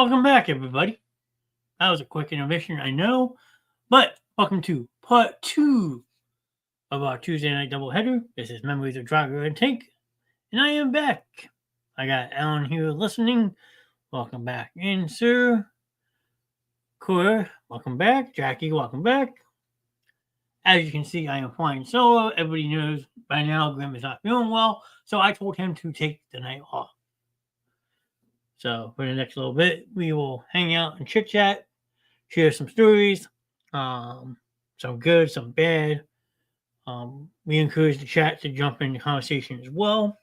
Welcome back, everybody. That was a quick intermission, I know, but welcome to part 2 of our Tuesday night doubleheader. This is Memories of Drago and Tink, and I am back. I got Alan here listening. Welcome back in, sir. Cora, welcome back. Jackie, welcome back. As you can see, I am flying solo. Everybody knows by now Grim is not feeling well, so I told him to take the night off. So for the next little bit, we will hang out and chit chat, share some stories, some good, some bad. We encourage the chat to jump in the conversation as well,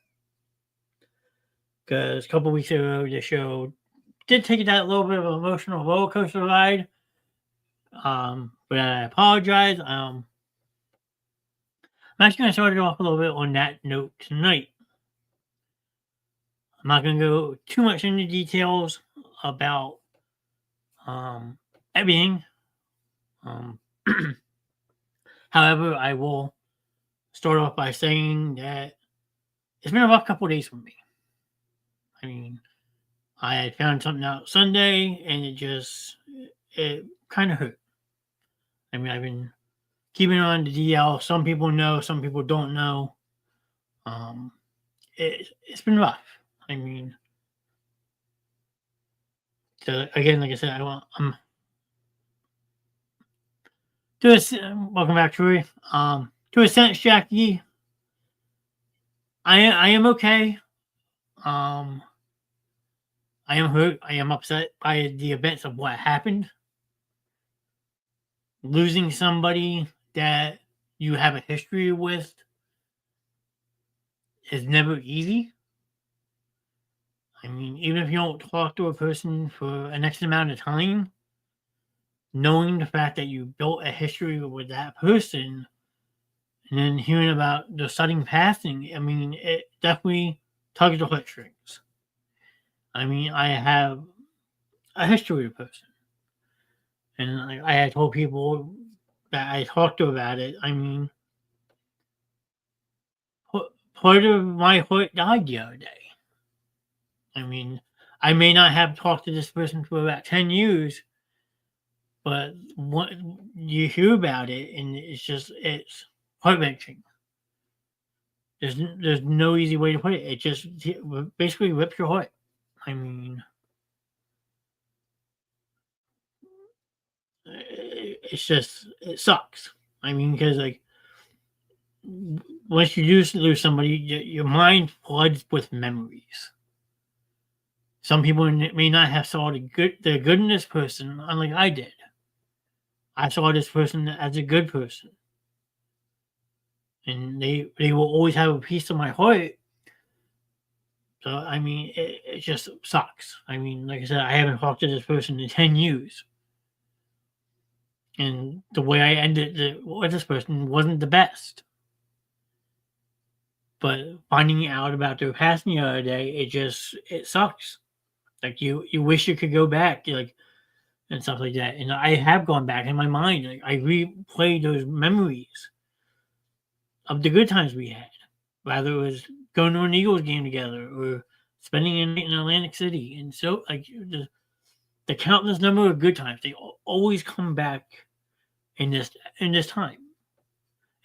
because a couple weeks ago the show did take that little bit of an emotional roller coaster ride. But I apologize. I'm actually going to start it off a little bit on that note tonight. I'm not going to go too much into details about everything. However, I will start off by saying that it's been a rough couple of days for me. I mean, I had found something out Sunday, and it kind of hurt. I mean, I've been keeping on the DL. Some people know, some people don't know. It's been rough. I mean, so again, like I said, I'm welcome back, Troy. To a sense, Jackie, I am okay. I am hurt. I am upset by the events of what happened. Losing somebody that you have a history with is never easy. I mean, even if you don't talk to a person for an X amount of time, knowing the fact that you built a history with that person and then hearing about the sudden passing, I mean, it definitely tugs the heartstrings. I mean, I have a history with the person. And I had told people that I talked to about it. I mean, part of my heart died the other day. I mean, I may not have talked to this person for about 10 years, but what you hear about it, and it's heart-wrenching. There's no easy way to put it. It just basically rips your heart. I mean, it sucks. I mean, because like once you lose somebody, your mind floods with memories. Some people may not have saw the good in this person, unlike I did. I saw this person as a good person, and they will always have a piece of my heart. So I mean, it just sucks. I mean, like I said, I haven't talked to this person in 10 years, and the way I ended with this person wasn't the best. But finding out about their passing the other day, it sucks. Like you wish you could go back, like and stuff like that. And I have gone back in my mind. Like I replayed those memories of the good times we had. Whether it was going to an Eagles game together or spending a night in Atlantic City. And so like the countless number of good times, they always come back in this time.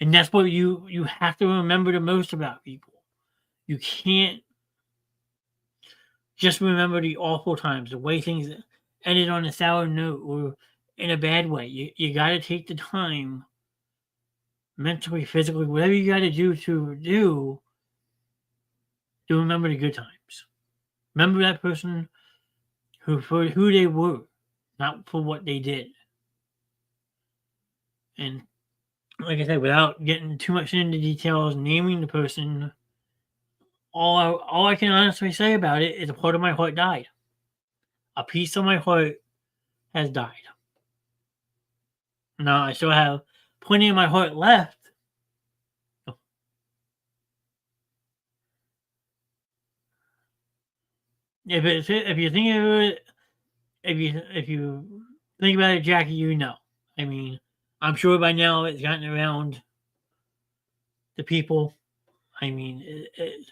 And that's what you have to remember the most about people. You can't just remember the awful times, the way things ended on a sour note or in a bad way. You got to take the time, mentally, physically, whatever you got to do to remember the good times. Remember that person for who they were, not for what they did. And like I said, without getting too much into details, naming the person, all I can honestly say about it is a part of my heart died. A piece of my heart has died. Now I still have plenty of my heart left. If you think of it, if you think about it, Jackie, you know. I mean, I'm sure by now it's gotten around the people. I mean, it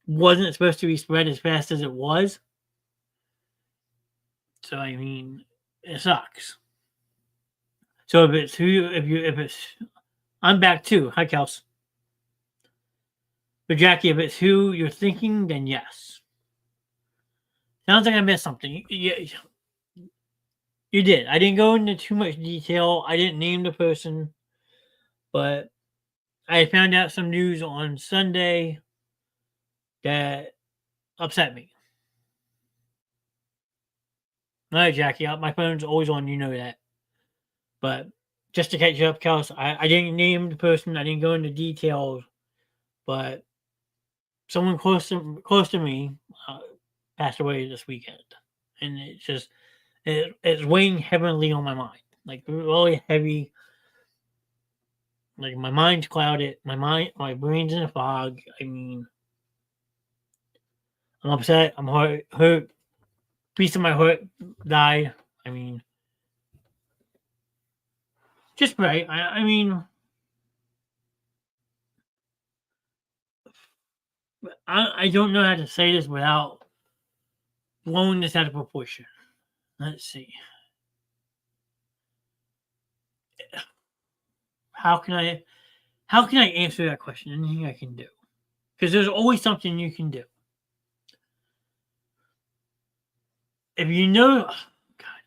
wasn't supposed to be spread as fast as it was. So I mean, it sucks. So if it's who, if it's, I'm back too. Hi, Kels. But Jackie, if it's who you're thinking, then yes. Sounds like I missed something. You did. I didn't go into too much detail. I didn't name the person, but I found out some news on Sunday that upset me. All right, Jackie, my phone's always on. You know that. But just to catch you up, Kels, I didn't name the person. I didn't go into details, but someone close to me passed away this weekend, and it's just it's weighing heavily on my mind, like really heavy. Like my mind's clouded, my brain's in a fog. I mean, I'm upset. I'm hurt. Piece of my heart died. I mean, just pray. I mean, I don't know how to say this without blowing this out of proportion. Let's see. How can I answer that question? Anything I can do? Because there's always something you can do. If you know, God,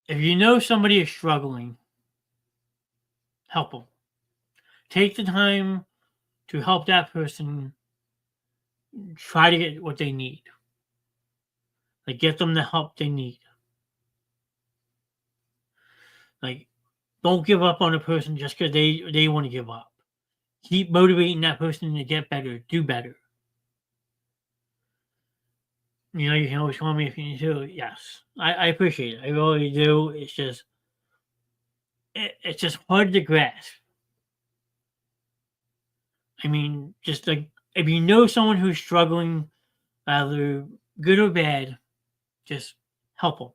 if you know somebody is struggling, help them. Take the time to help that person try to get what they need. Like get them the help they need. Like don't give up on a person just because they want to give up. Keep motivating that person to get better, do better. You know, you can always call me if you need to. Yes, I appreciate it. I really do. It's just it's just hard to grasp. I mean, just like if you know someone who's struggling, either good or bad, just help them.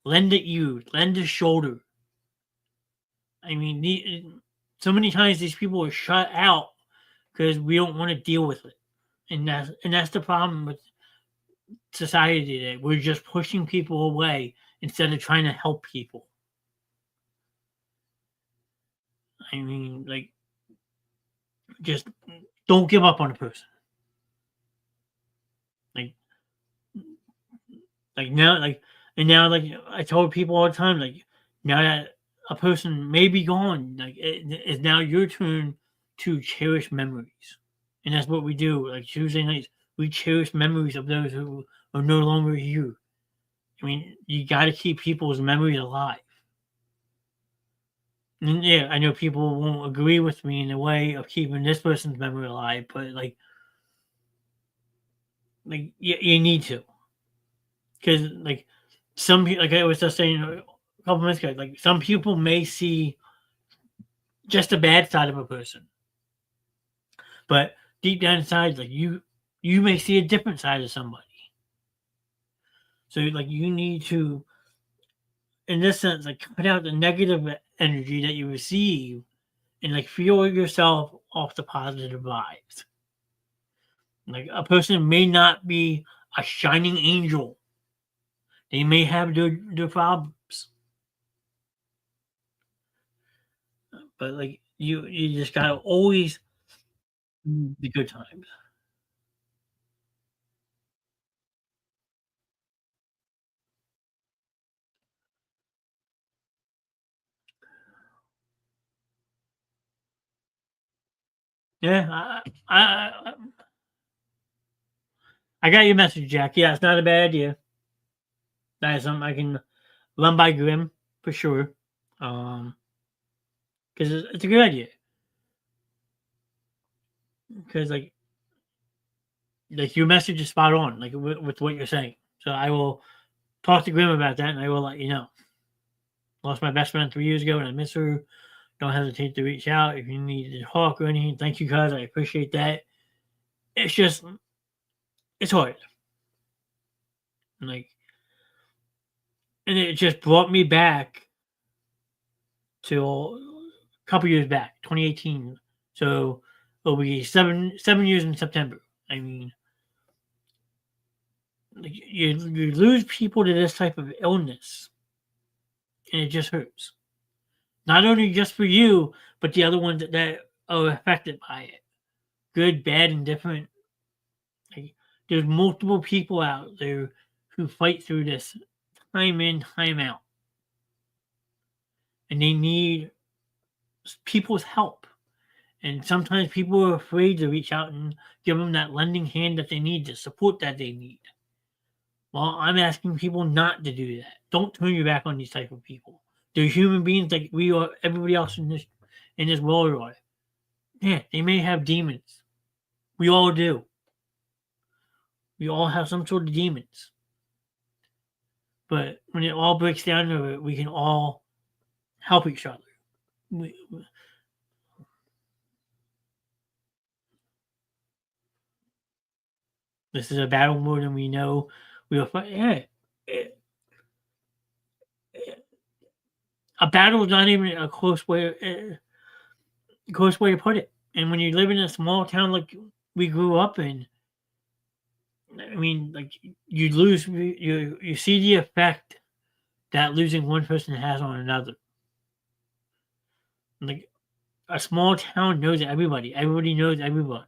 Lend it you, lend a shoulder. I mean, so many times these people are shut out because we don't want to deal with it, and that's the problem with society today. We're just pushing people away instead of trying to help people. I mean, like, just don't give up on a person. Like, now, and now, like I told people all the time, like now that a person may be gone, like it's now your turn to cherish memories, and that's what we do. Like Tuesday nights, we cherish memories of those who are no longer here. I mean, you got to keep people's memories alive. And yeah, I know people won't agree with me in the way of keeping this person's memory alive, but you need to, because like like I was just saying a couple minutes ago, like some people may see just the bad side of a person, but deep down inside, like you may see a different side of somebody. So like you need to, in this sense, like cut out the negative energy that you receive and like fuel yourself off the positive vibes. Like a person may not be a shining angel. They may have their problems. But like you just gotta always the good times. Yeah, I got your message, Jack. Yeah, it's not a bad idea. That is something I can run by Grim for sure. Because it's a good idea. Because like your message is spot on, like with what you're saying. So I will talk to Grim about that, and I will let you know. Lost my best friend 3 years ago, and I miss her. Don't hesitate to reach out if you need to talk or anything. Thank you, guys. I appreciate that. It's just it's hard. Like, and it just brought me back to a couple years back, 2018. So it'll be seven years in September. I mean, Like, you lose people to this type of illness, and it just hurts. Not only just for you, but the other ones that are affected by it, good, bad, and different. Like, there's multiple people out there who fight through this time in, time out, and they need people's help. And sometimes people are afraid to reach out and give them that lending hand that they need, the support that they need. Well, I'm asking people not to do that. Don't turn your back on these type of people. They're human beings like we are. Everybody else in this world are. Yeah, they may have demons. We all do. We all have some sort of demons. But when it all breaks down to it, we can all help each other. We, this is a battle more than we know. We are fighting. Yeah, a battle is not even a close way to put it. And when you live in a small town like we grew up in, I mean, like you lose, you see the effect that losing one person has on another. Like a small town knows everybody. Everybody knows everybody.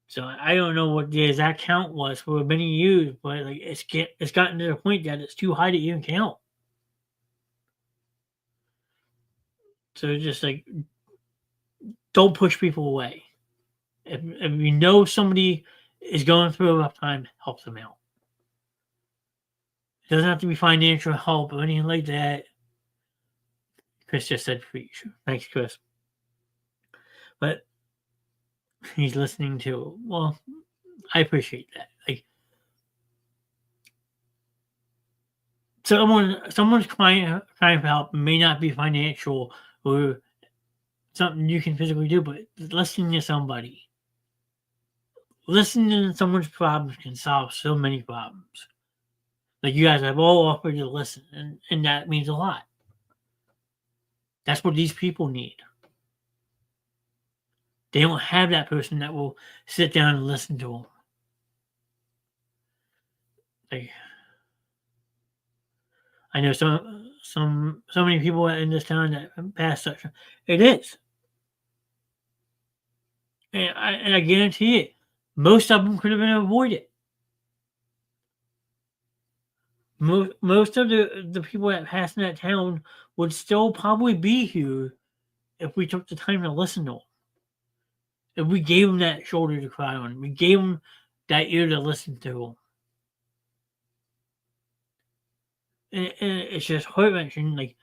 So I don't know what the exact count was for many years, but like it's gotten to the point that it's too high to even count. So just like don't push people away. If you know somebody is going through a rough time, help them out. It doesn't have to be financial help or anything like that. Chris just said free. Thanks, Chris. But he's listening to, well, I appreciate that. Like someone's crying for help may not be financial or something you can physically do, but listening to somebody, listening to someone's problems can solve so many problems. Like you guys have all offered to listen, and that means a lot. That's what these people need. They don't have that person that will sit down and listen to them. Like, I know so many people in this town that pass such. It is, and I guarantee it. Most of them could have been avoided. Most of the people that pass in that town would still probably be here if we took the time to listen to them. If we gave them that shoulder to cry on, we gave them that ear to listen to them. And it's just heart wrenching, like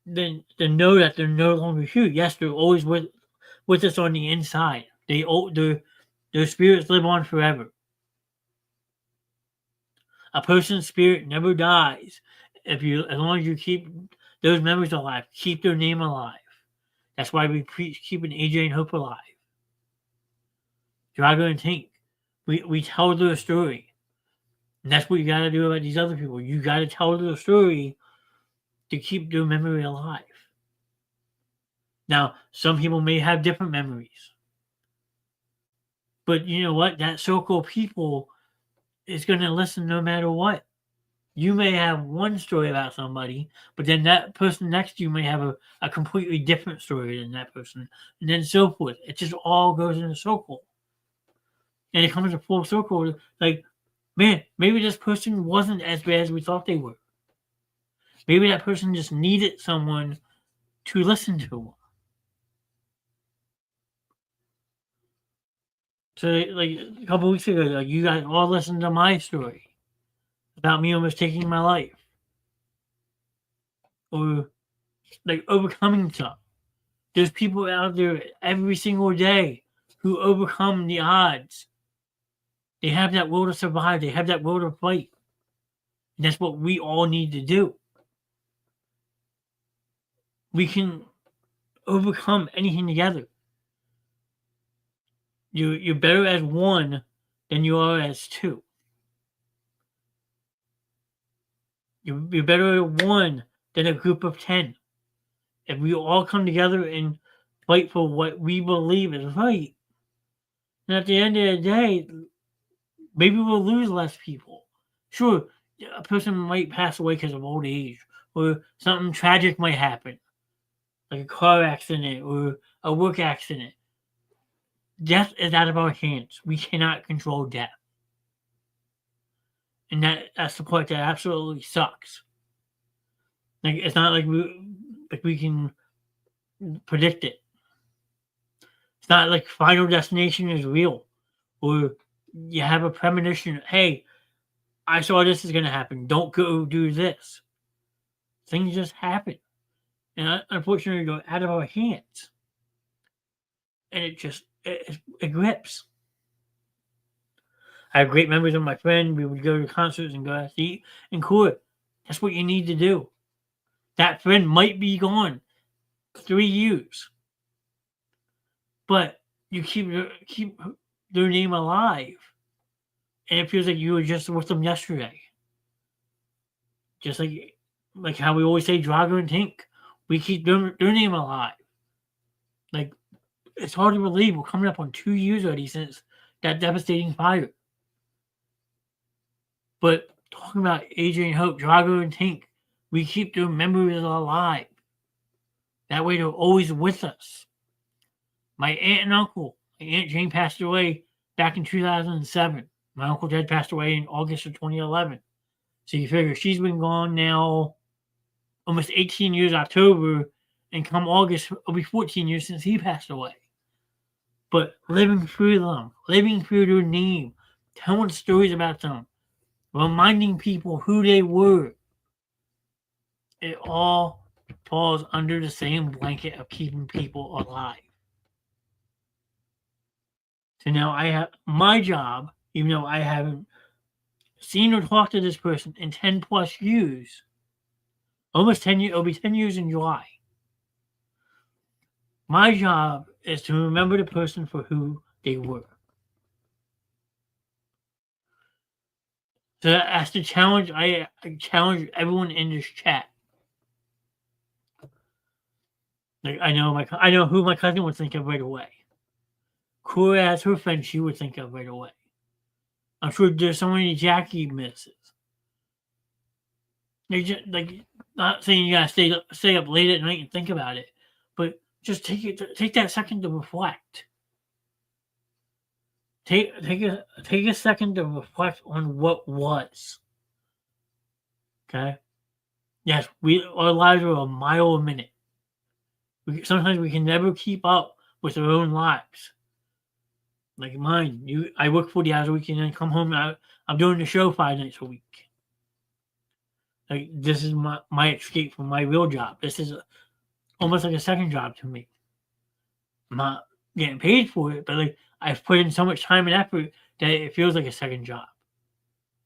then to know that they're no longer here. Yes, they're always with us on the inside. Their spirits live on forever. A person's spirit never dies as long as you keep those memories alive, keep their name alive. That's why we preach keeping AJ and Hope alive. Drago and Tink, we tell their story. And that's what you got to do about these other people. You got to tell their story to keep their memory alive. Now, some people may have different memories. But you know what? That circle of people is going to listen no matter what. You may have one story about somebody, but then that person next to you may have a completely different story than that person, and then so forth. It just all goes in a circle. And it comes a full circle. Like, man, maybe this person wasn't as bad as we thought they were. Maybe that person just needed someone to listen to them. So, like a couple weeks ago, like you guys all listened to my story about me almost taking my life, or like overcoming stuff. There's people out there every single day who overcome the odds. They have that will to survive. They have that will to fight. And that's what we all need to do. We can overcome anything together. You're better as one than you are as two. You're better at one than a group of 10. If we all come together and fight for what we believe is right, and at the end of the day, Maybe we'll lose less people. Sure, a person might pass away because of old age, or something tragic might happen, like a car accident or a work accident. Death is out of our hands. We cannot control death. And that's the part that absolutely sucks. Like it's not like we can predict it. It's not like Final Destination is real, or you have a premonition. Hey, I saw this is gonna happen. Don't go do this. Things just happen, and unfortunately, go out of our hands, and it grips. I have great memories of my friend. We would go to concerts and go out to eat and cool it. That's what you need to do. That friend might be gone 3 years, but you keep their name alive, and it feels like you were just with them yesterday. Just like how we always say Drago and Tink, we keep their name alive. Like it's hard to believe we're coming up on 2 years already since that devastating fire. But talking about AJ and Hope, Drago and Tink, we keep their memories alive. That way they're always with us. My aunt and uncle, my Aunt Jane passed away back in 2007. My Uncle Ted passed away in August of 2011. So you figure she's been gone now almost 18 years October, and come August, it'll be 14 years since he passed away. But living through them, living through their name, telling stories about them, reminding people who they were, it all falls under the same blanket of keeping people alive. So now I have my job, even though I haven't seen or talked to this person in 10 plus years, almost 10 years, it'll be 10 years in July. My job is to remember the person for who they were. So that's the challenge. I challenge everyone in this chat. Like I know who my cousin would think of right away. Cora as her friend, she would think of right away. I'm sure there's so many Jackie misses. They just not saying you gotta stay up late at night and think about it, but just take that second to reflect. Take a second to reflect on what was. Okay. Yes, our lives are a mile a minute. Sometimes we can never keep up with our own lives. Like mine, I work 40 hours a week and then come home and I'm doing the show 5 nights a week. Like this is my escape from my real job. This is almost like a second job to me. I'm not getting paid for it, but like I've put in so much time and effort that it feels like a second job.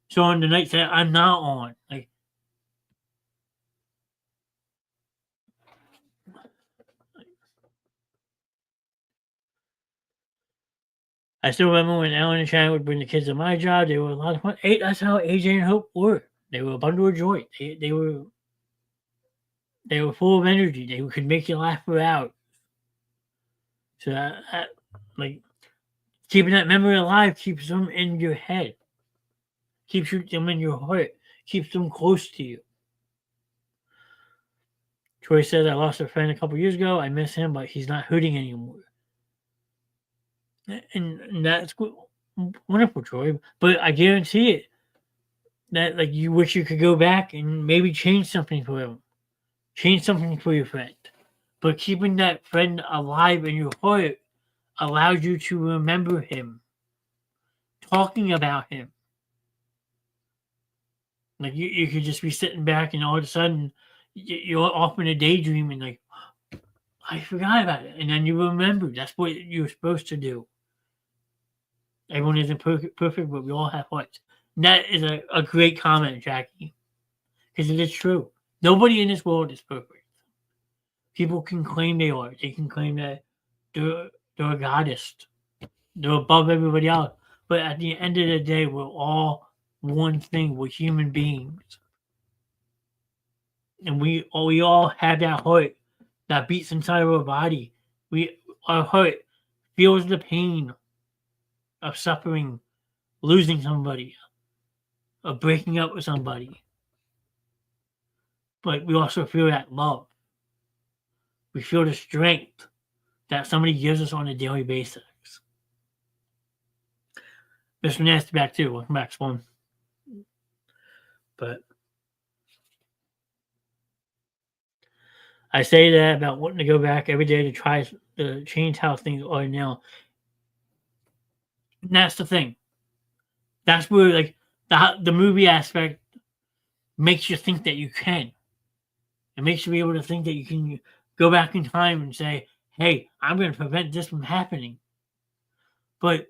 So on the nights that I'm not on, like I still remember when Alan and Shannon would bring the kids to my job. They were a lot of fun. That's how AJ and Hope were. They were a bundle of joy. They were full of energy. They could make you laugh for hours. So like keeping that memory alive keeps them in your head, keeps them in your heart, keeps them close to you. Troy says, I lost a friend a couple years ago. I miss him, but he's not hurting anymore. And that's wonderful, Troy. But I guarantee it that like you wish you could go back and maybe change something for him, change something for your friend. But keeping that friend alive in your heart allows you to remember him, talking about him. Like you could just be sitting back and all of a sudden you're off in a daydream and like, I forgot about it. And then you remember. That's what you're supposed to do. Everyone isn't perfect, but we all have hearts. And that is a great comment, Jackie. Because it is true. Nobody in this world is perfect. People can claim they are. They can claim that they're a goddess. They're above everybody else. But at the end of the day, we're all one thing. We're human beings. And we all have that heart that beats inside of our body. Our heart feels the pain of suffering losing somebody, of breaking up with somebody. But we also feel that love. We feel the strength that somebody gives us on a daily basis. Mr. Nasty back too. Welcome back, Spawn. But I say that about wanting to go back every day to try to change how things are now. And that's the thing. That's where like the movie aspect makes you think that you can. It makes you be able to think that you can go back in time and say, "Hey, I'm going to prevent this from happening." But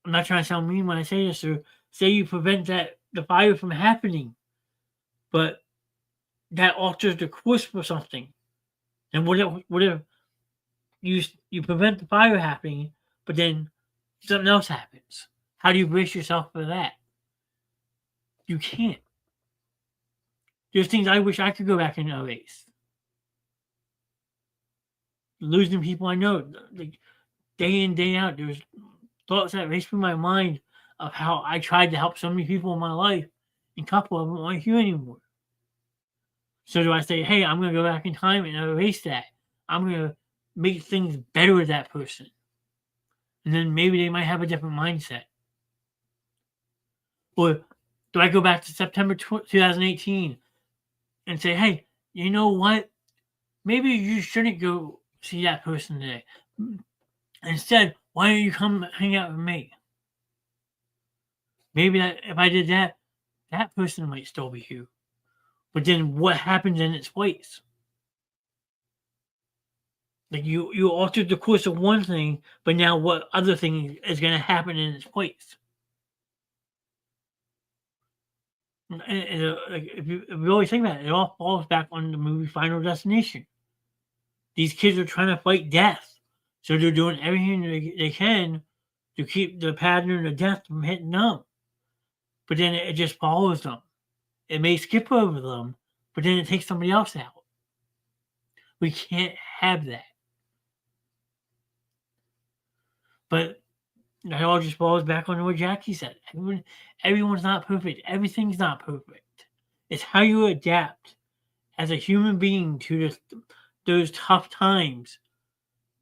I'm not trying to sound mean when I say this. Or say you prevent the fire from happening, but that alters the course for something. And what if you prevent the fire happening, but then something else happens? How do you brace yourself for that? You can't. There's things I wish I could go back and erase. Losing people I know, like day in, day out, there's thoughts that race through my mind of how I tried to help so many people in my life, and a couple of them aren't here anymore. So do I say, hey, I'm going to go back in time and erase that? I'm going to make things better with that person. And then maybe they might have a different mindset. Or do I go back to September 2018 and say, hey, you know what? Maybe you shouldn't go see that person today. Instead, why don't you come hang out with me? Maybe if I did that, that person might still be here. But then what happens in its place? Like you altered the course of one thing, but now what other thing is going to happen in its place? Like if you always think about it, it all falls back on the movie Final Destination. These kids are trying to fight death, so they're doing everything they can to keep the pattern of death from hitting them. But then it just follows them. It may skip over them, but then it takes somebody else out. We can't have that. But it all just falls back on what Jackie said. Everyone's not perfect. Everything's not perfect. It's how you adapt as a human being to those tough times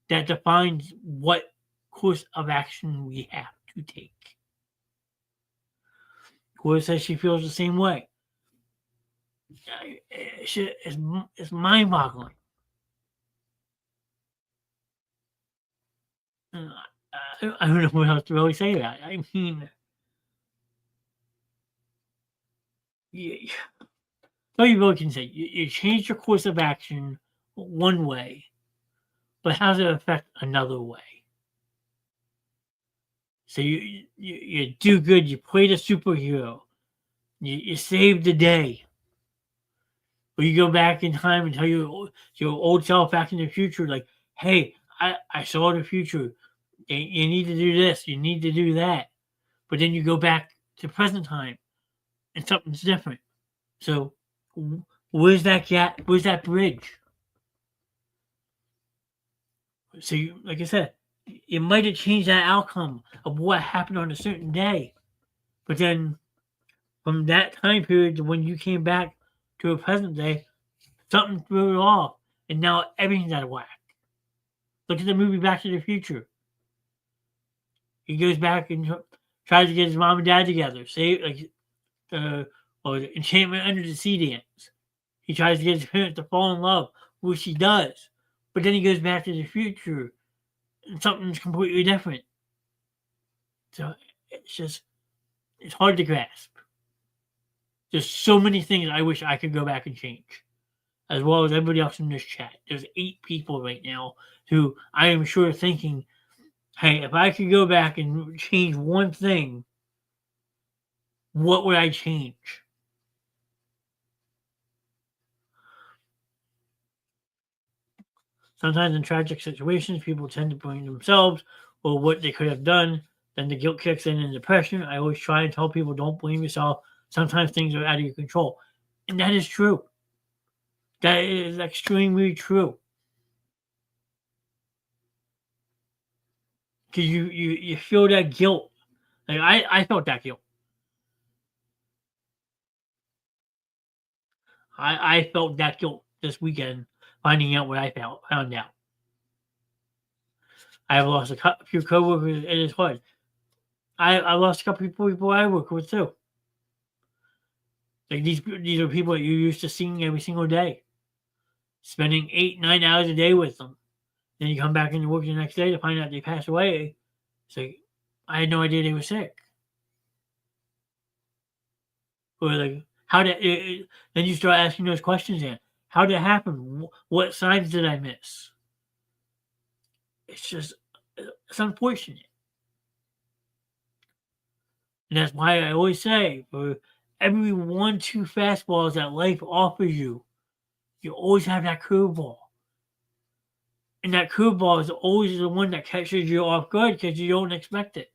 that defines what course of action we have to take. Cora says she feels the same way. It's mind-boggling. I don't know what else to really say about it. I mean, all you really can say, you change your course of action one way, but how does it affect another way? So you do good, you play the superhero, you save the day. Or you go back in time and tell your old self back in the future, like, hey, I saw the future. You need to do this, you need to do that. But then you go back to present time and something's different. So where's that gap? Where's that bridge? So like I said, it might have changed that outcome of what happened on a certain day. But then from that time period to when you came back to a present day, something threw it off. And now everything's out of whack. Look at the movie Back to the Future. He goes back and tries to get his mom and dad together. Say like Enchantment Under the Sea dance. He tries to get his parents to fall in love, which he does. But then he goes back to the future and something's completely different. So it's hard to grasp. There's so many things I wish I could go back and change, as well as everybody else in this chat. There's 8 people right now who I am sure are thinking, hey, if I could go back and change one thing, what would I change? Sometimes in tragic situations, people tend to blame themselves or what they could have done. Then the guilt kicks in and depression. I always try and tell people, don't blame yourself. Sometimes things are out of your control. And that is true. That is extremely true. Because you feel that guilt Like I felt that guilt. I felt that guilt this weekend, finding out what I found out. I have lost a few coworkers. It is hard. I lost a couple people I work with too. Like these are people that you're used to seeing every single day, spending 8 9 hours a day with them. Then you come back into work the next day to find out they passed away. It's like I had no idea they were sick. Or like how did then you start asking those questions in. How did it happen? What signs did I miss? It's just it's unfortunate. And that's why I always say for every 1 2 fastballs that life offers you, you always have that curveball. And that curveball is always the one that catches you off guard because you don't expect it.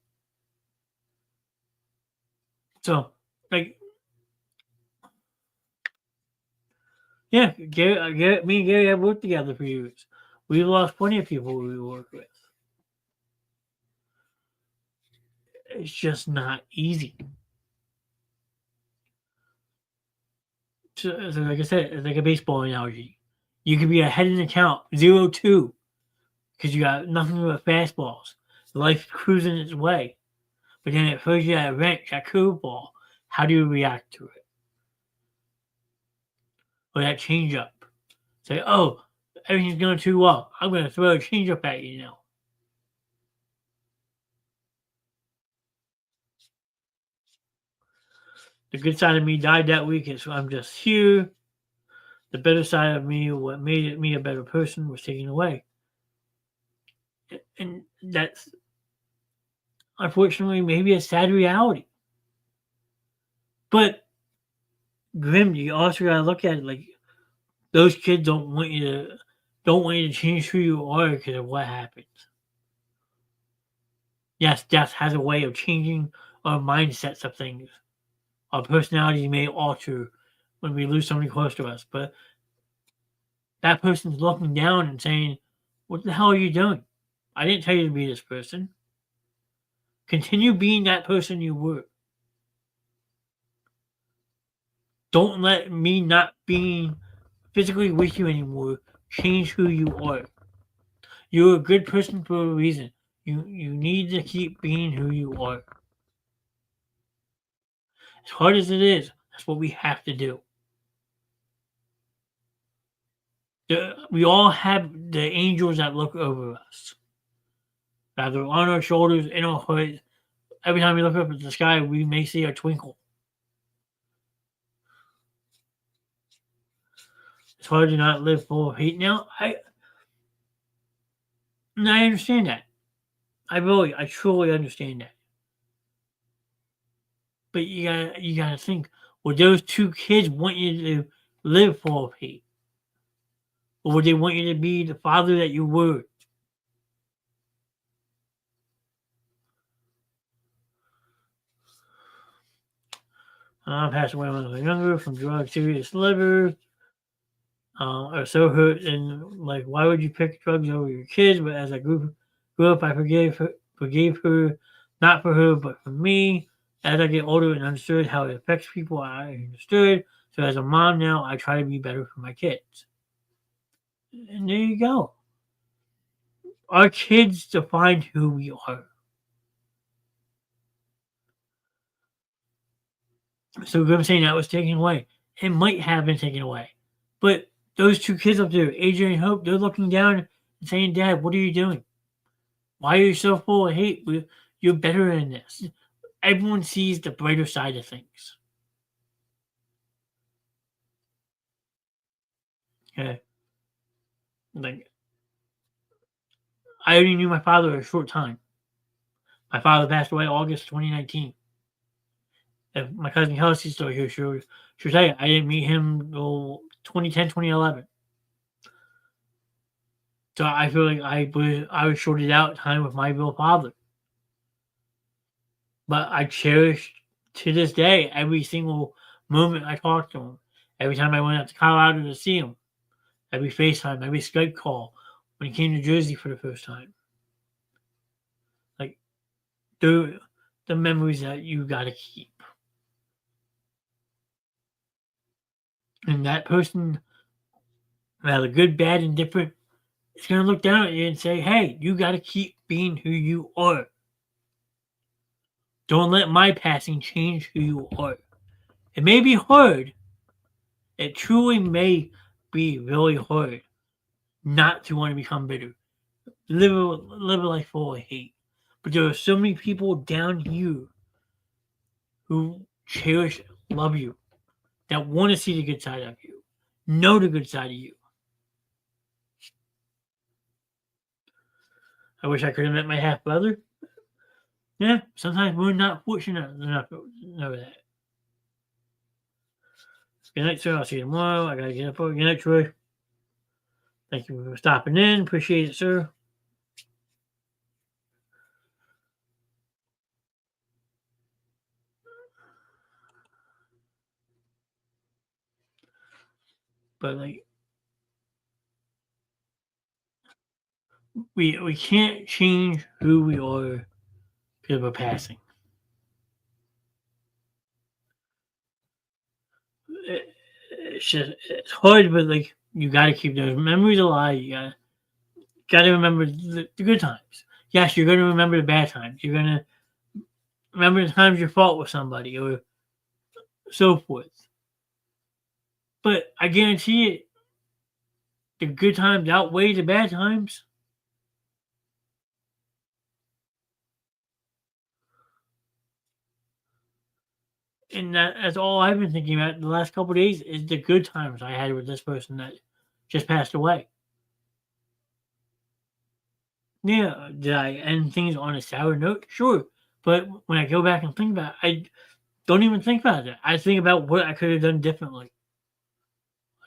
So, like, yeah, me and Gary have worked together for years. We lost plenty of people we work with. It's just not easy. So like I said, it's like a baseball analogy. You could be ahead in the count, 0-2, because you got nothing but fastballs. Life cruising its way. But then it throws you that wrench, that curveball. How do you react to it? Or that changeup. Say, oh, everything's going too well. I'm going to throw a changeup at you now. The good side of me died that week, so I'm just here. The better side of me, what made me a better person, was taken away. And that's unfortunately maybe a sad reality. But grim, you also gotta look at it like those kids don't want you to change who you are because of what happened. Yes, death has a way of changing our mindsets of things. Our personalities may alter when we lose somebody close to us, but that person's looking down and saying, "What the hell are you doing? I didn't tell you to be this person. Continue being that person you were. Don't let me not being physically with you anymore change who you are. You're a good person for a reason. You need to keep being who you are. As hard as it is, that's what we have to do. We all have the angels that look over us, either on our shoulders, in our heart. Every time we look up at the sky, we may see a twinkle. It's hard to not live full of hate. Now, I understand that. I truly understand that. But you gotta think, would those two kids want you to live full of hate? Or would they want you to be the father that you were? I passed away when I was younger from drugs, serious liver. I was so hurt and like, why would you pick drugs over your kids? But as I grew up, I forgave her, not for her, but for me. As I get older and understood how it affects people, I understood. So as a mom now, I try to be better for my kids. And there you go. Our kids define who we are. So I'm saying that was taken away. It might have been taken away. But those two kids up there, AJ and Hope, they're looking down and saying, Dad, what are you doing? Why are you so full of hate? You're better than this. Everyone sees the brighter side of things. Okay. Like I only knew my father a short time. My father passed away August 2019. If my cousin Kelsey's still here, she'll tell you I didn't meet him until 2010, 2011. So I feel like I was shorted out time with my real father. But I cherish to this day every single moment I talked to him. Every time I went out to Colorado to see him, every FaceTime, every Skype call when he came to Jersey for the first time. Like there the memories that you got to keep. And that person, whether good, bad, and different, is going to look down at you and say, hey, you got to keep being who you are. Don't let my passing change who you are. It may be hard. It truly may be really hard not to want to become bitter. Live a life full of hate. But there are so many people down here who cherish, love you, that want to see the good side of you, know the good side of you. I wish I could have met my half brother. Yeah, sometimes we're not fortunate enough to know that. Good night, sir. I'll see you tomorrow. I gotta get up. Good night, Troy. Thank you for stopping in. Appreciate it, sir. But like, we can't change who we are because we're passing. It's hard, but like you got to keep those memories alive. You got to remember the good times. Yes, you're going to remember the bad times. You're going to remember the times you fought with somebody or so forth. But I guarantee it, the good times outweigh the bad times. And that's all I've been thinking about the last couple of days is the good times I had with this person that just passed away. Yeah, did I end things on a sour note? Sure. But when I go back and think about it, I don't even think about that. I think about what I could have done differently.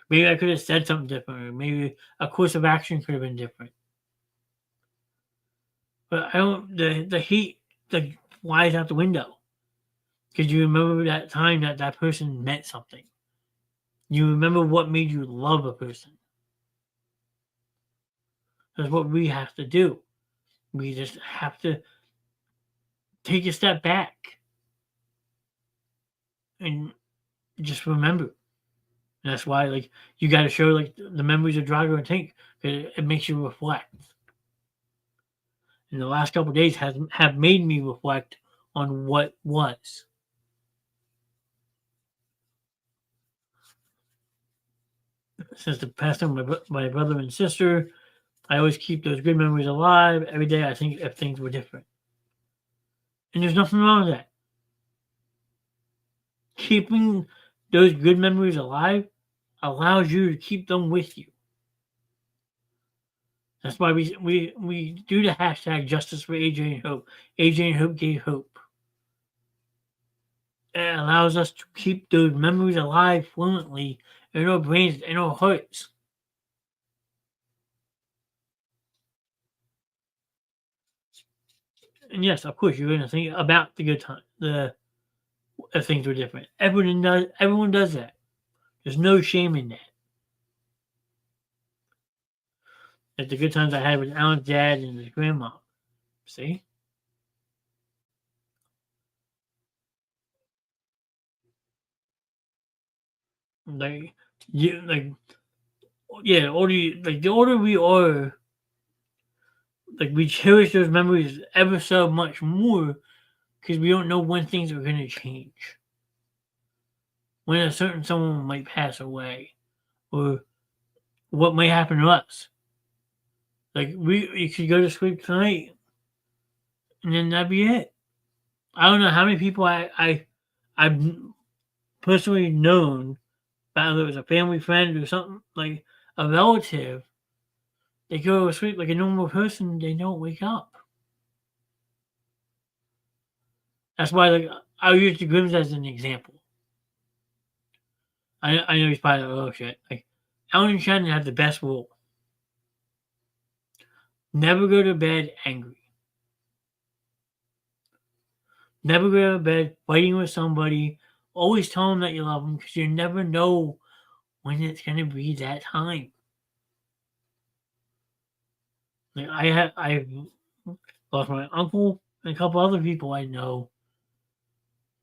Maybe I could have said something different. Maybe a course of action could have been different. But I don't. The heat like flies out the window because you remember that time that that person meant something. You remember what made you love a person. That's what we have to do. We just have to take a step back and just remember. And that's why, like, you got to show like the memories of Drago and Tink because it makes you reflect. And the last couple of days have made me reflect on what was. Since the passing of my brother and sister, I always keep those good memories alive. Every day I think if things were different. And there's nothing wrong with that. Keeping those good memories alive allows you to keep them with you. That's why we do the hashtag justice for AJ and Hope. AJ and Hope gave hope. It allows us to keep those memories alive fluently in our brains, in our hearts. And yes, of course, you're going to think about the good time, the if things were different. Everyone does. Everyone does that. There's no shame in that. Like the good times I had with Alan's dad and his grandma. See, like you, like yeah, the older we are, like we cherish those memories ever so much more because we don't know when things are going to change. When a certain someone might pass away, or what might happen to us. Like you could go to sleep tonight, and then that'd be it. I don't know how many people I've personally known, whether it was a family friend or something like a relative. They go to sleep like a normal person. They don't wake up. That's why, like, I'll use the Grims as an example. I know he's probably like, oh shit. Like, Alan and Shannon have the best rule: never go to bed angry. Never go to bed fighting with somebody. Always tell them that you love them because you never know when it's gonna be that time. Like I've lost my uncle and a couple other people I know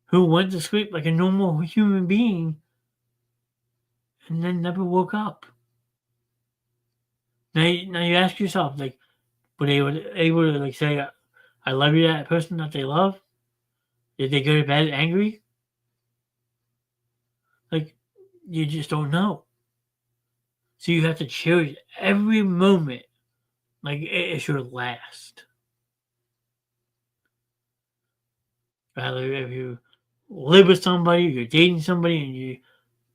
who went to sleep like a normal human being and then never woke up. Now you ask yourself, like, were they able to like say, "I love you" to that person that they love? Did they go to bed angry? Like, you just don't know. So you have to cherish every moment like it should last. Rather, if you live with somebody, you're dating somebody,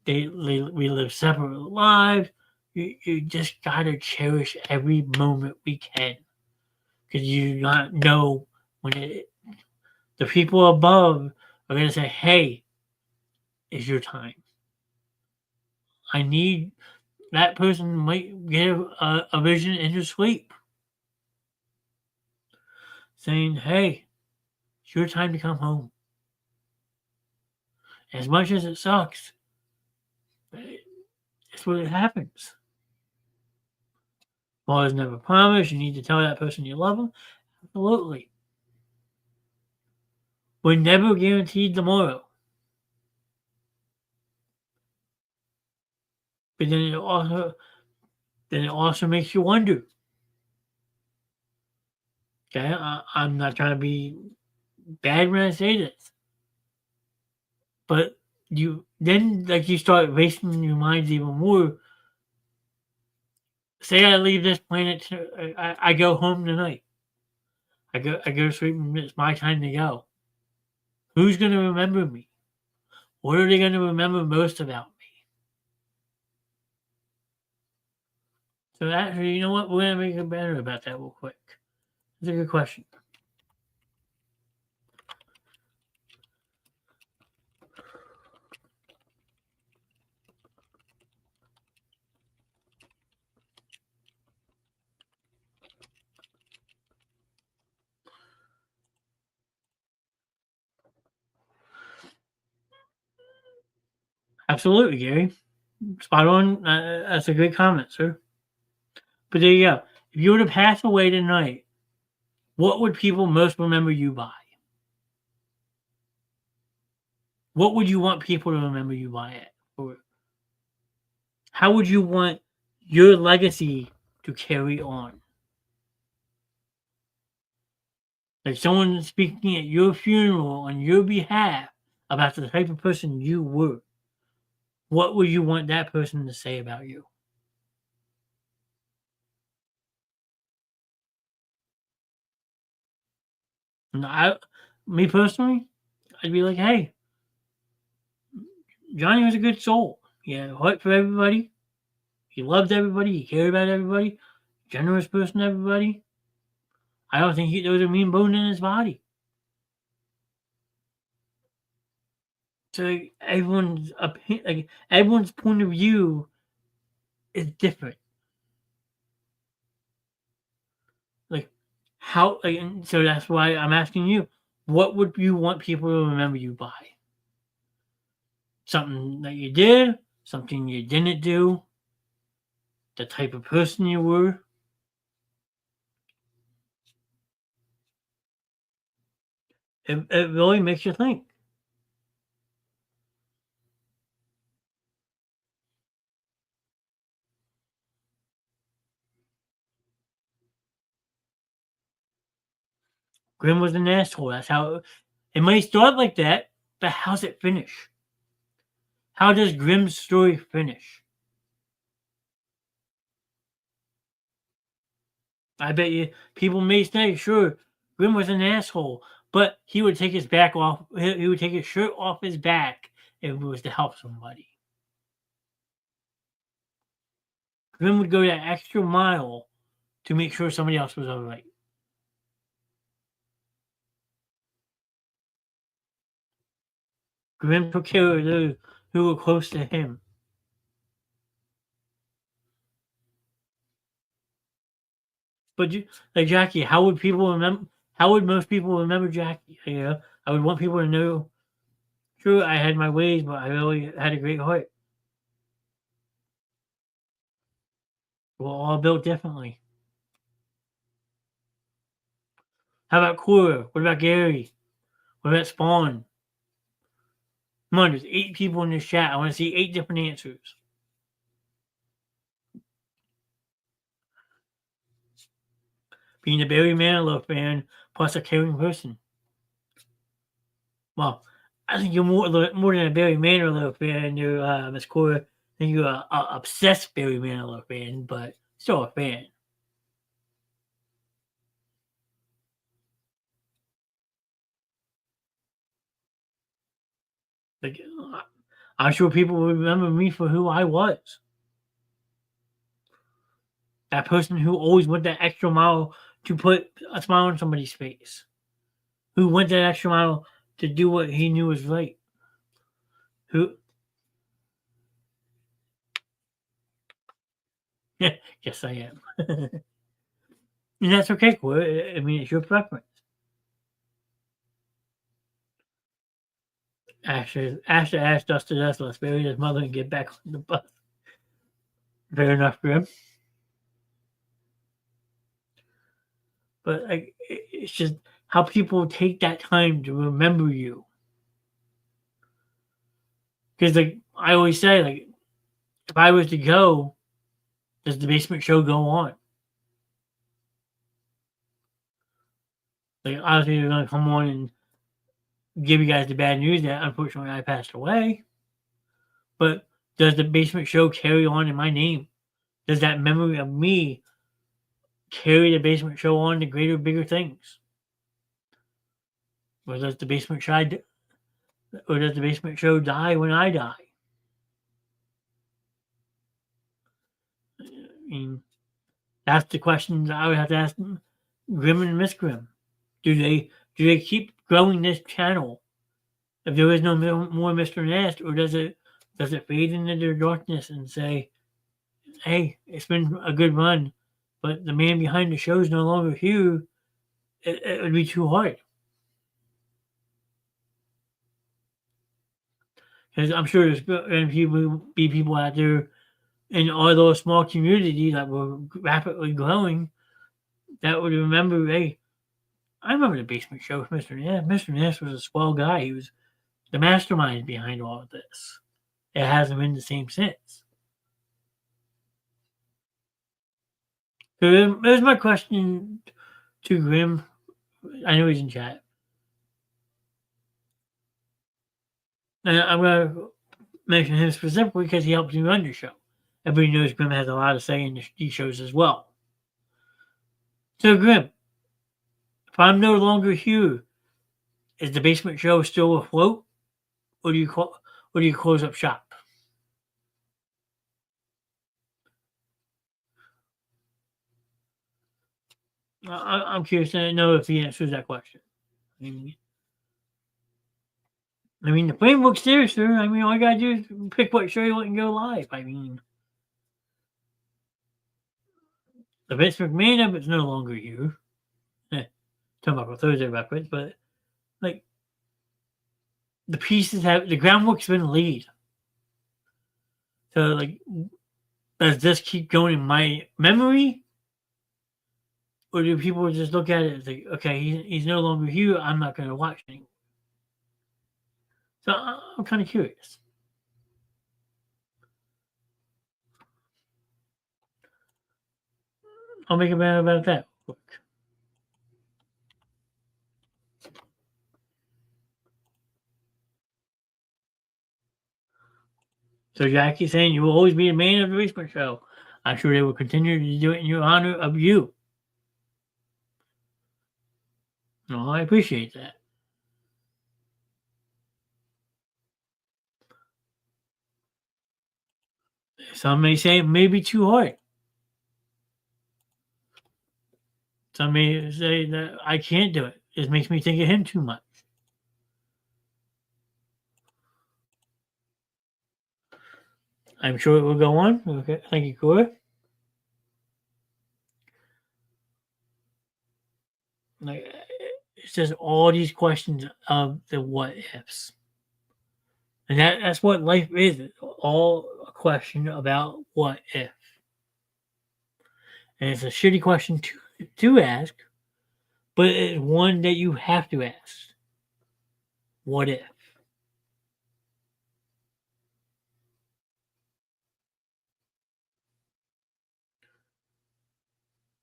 and we live separate lives, you just gotta cherish every moment we can because you not know when the people above are gonna say, "Hey, it's your time. I need." That person might get a vision in your sleep saying, "Hey, it's your time to come home." As much as it sucks, it's what it happens. Well, there's never promise. You need to tell that person you love them. Absolutely. We're never guaranteed tomorrow. But then it also makes you wonder. Okay, I'm not trying to be bad when I say this, but you then like you start racing your minds even more. Say I leave this planet, I go home tonight. I go to sleep, and it's my time to go. Who's gonna remember me? What are they gonna remember most about me? So actually, you know what? We're gonna make it better about that real quick. That's a good question. Absolutely, Gary. Spot on. That's a great comment, sir. But there you go. If you were to pass away tonight, what would people most remember you by? What would you want people to remember you by it? Or how would you want your legacy to carry on? Like someone speaking at your funeral on your behalf about the type of person you were. What would you want that person to say about you? And me personally, I'd be like, hey, Johnny was a good soul. He had a heart for everybody. He loved everybody. He cared about everybody. Generous person to everybody. I don't think there was a mean bone in his body. So everyone's point of view is different. Like and so that's why I'm asking you, what would you want people to remember you by? Something that you did, something you didn't do, the type of person you were. It really makes you think. Grim was an asshole. That's how it might start like that, but how's it finish? How does Grimm's story finish? I bet you people may say, sure, Grim was an asshole, but he would take his back off. He would take his shirt off his back if it was to help somebody. Grim would go that extra mile to make sure somebody else was all right. Grim took care of those who were close to him. But like Jackie, how would people remember? How would most people remember Jackie? I would want people to know. True, I had my ways, but I really had a great heart. We're all built differently. How about Cora? What about Gary? What about Spawn? Come on, there's 8 people in this chat. I want to see 8 different answers. Being a Barry Manilow fan plus a caring person. Well, I think you're more than a Barry Manilow fan. You're Miss Cora. I think you're a obsessed Barry Manilow fan, but still a fan. Like, I'm sure people will remember me for who I was. That person who always went that extra mile to put a smile on somebody's face. Who went that extra mile to do what he knew was right. Who Yeah, yes, I am. And that's okay, Corey. I mean, it's your preference. Ash, dust to dust. Let's bury his mother and get back on the bus. Fair enough, Grim. But like, it's just how people take that time to remember you. Because like I always say, like if I was to go, does the basement show go on? Like obviously they're gonna come on and give you guys the bad news that unfortunately I passed away. But does the basement show carry on in my name? Does that memory of me carry the basement show on to greater, bigger things? Or does the basement show die when I die? I mean, that's the questions I would have to ask Grim and Miss Grim. Do they keep growing this channel if there is no more Mr. Nast, or does it fade into their darkness and say, hey, it's been a good run, but the man behind the show is no longer here? It would be too hard. Because I'm sure there's going to be people out there in all those small communities that were rapidly growing that would remember, hey, I remember the basement show with Mr. Nast. Mr. Nast was a swell guy. He was the mastermind behind all of this. It hasn't been the same since. So there's my question to Grim. I know he's in chat. And I'm going to mention him specifically because he helps me run the show. Everybody knows Grim has a lot of say in these shows as well. So Grim, if I'm no longer here, is the basement show still afloat, or do you close up shop? I'm curious to know if he answers that question. I mean, the framework's there, sir. I mean, all you gotta do is pick what show you want and go live. I mean, the Vince McMahon of it's no longer here. Talking about Thursday reference, but like the groundwork's been laid. So like, does this keep going in my memory? Or do people just look at it and think, okay, he's no longer here, I'm not going to watch anymore? So I'm kind of curious. I'll make a video about that. So Jackie's saying you will always be a man of the basement show. I'm sure they will continue to do it in your honor of you. No, I appreciate that. Some may say it may be too hard. Some may say that I can't do it. It makes me think of him too much. I'm sure it will go on. Okay, thank you, Cora. Like, it's just all these questions of the what ifs. And that's what life is. It's all a question about what if. And it's a shitty question to ask, but it's one that you have to ask. What if?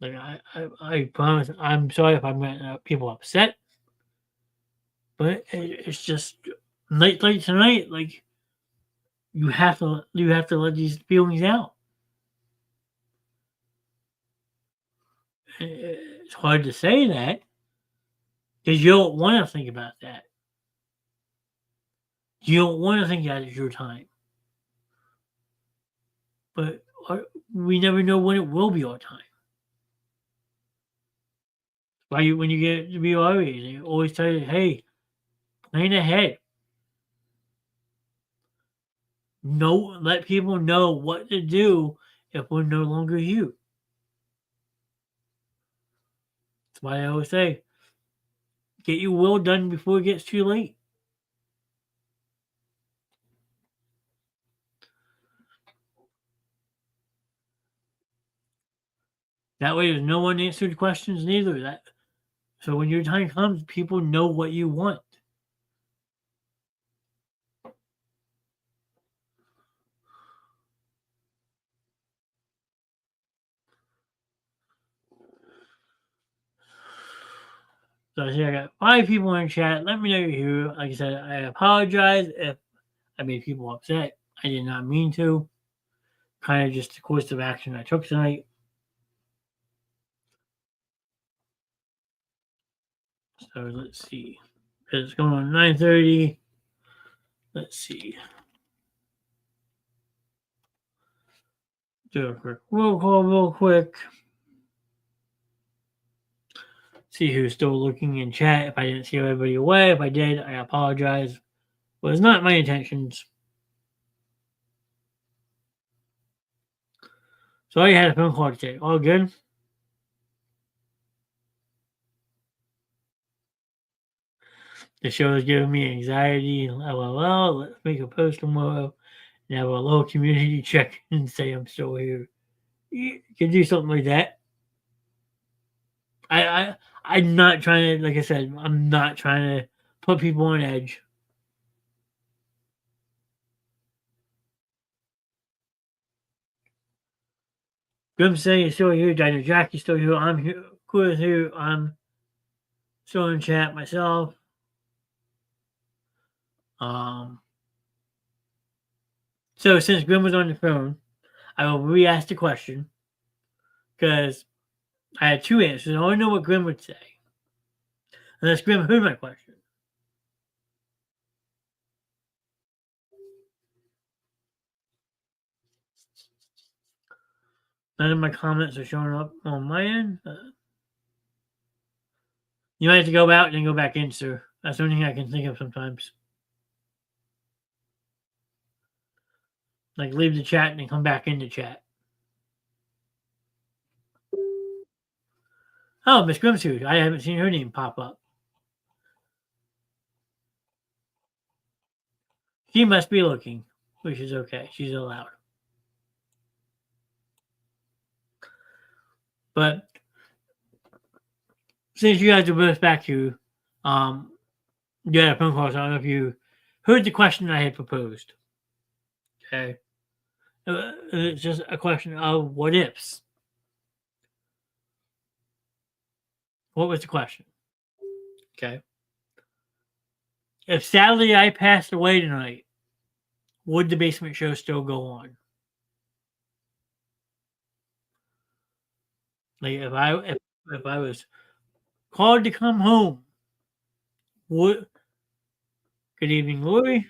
Like I promise, I'm sorry if I'm getting people upset, but it's just late tonight. Like you have to let these feelings out. It's hard to say that because you don't want to think about that. You don't want to think that is your time, but we never know when it will be our time. Why you when you get to be our age, they always tell you, "Hey, plan ahead. Let people know what to do if we're no longer you." That's why I always say, "Get your will done before it gets too late." That way, there's no unanswered questions neither. So when your time comes, people know what you want. So I see I got 5 people in chat. Let me know you're here. Like I said, I apologize if I made people upset. I did not mean to. Kind of just the course of action I took tonight. So let's see. It's going on 9:30. Let's see. Do a quick roll call real quick. See who's still looking in chat. If I didn't see everybody away, if I did, I apologize. But it's not my intentions. So I had a phone call today. All good? The show is giving me anxiety. LOL. Let's make a post tomorrow and have a little community check and say I'm still here. You can do something like that. I, I I'm not trying to, like I said, I'm not trying to put people on edge. Grim saying is still here. Dino Jackie's still here. I'm here. Cool here. I'm still in chat myself. Um. So since Grim was on the phone, I will re-ask the question because I had 2 answers. I want to know what Grim would say. Unless Grim heard my question. None of my comments are showing up on my end. You might have to go out and then go back in, sir. That's the only thing I can think of sometimes. Like leave the chat and then come back into chat. Oh, Miss Grimsuit. I haven't seen her name pop up. She must be looking, which is okay. She's allowed. But since you guys are both back to, you had a phone call, so I don't know if you heard the question I had proposed. Okay. It's just a question of what ifs. What was the question? Okay. If sadly I passed away tonight, would the basement show still go on? Like if I was called to come home, would good evening, Lori.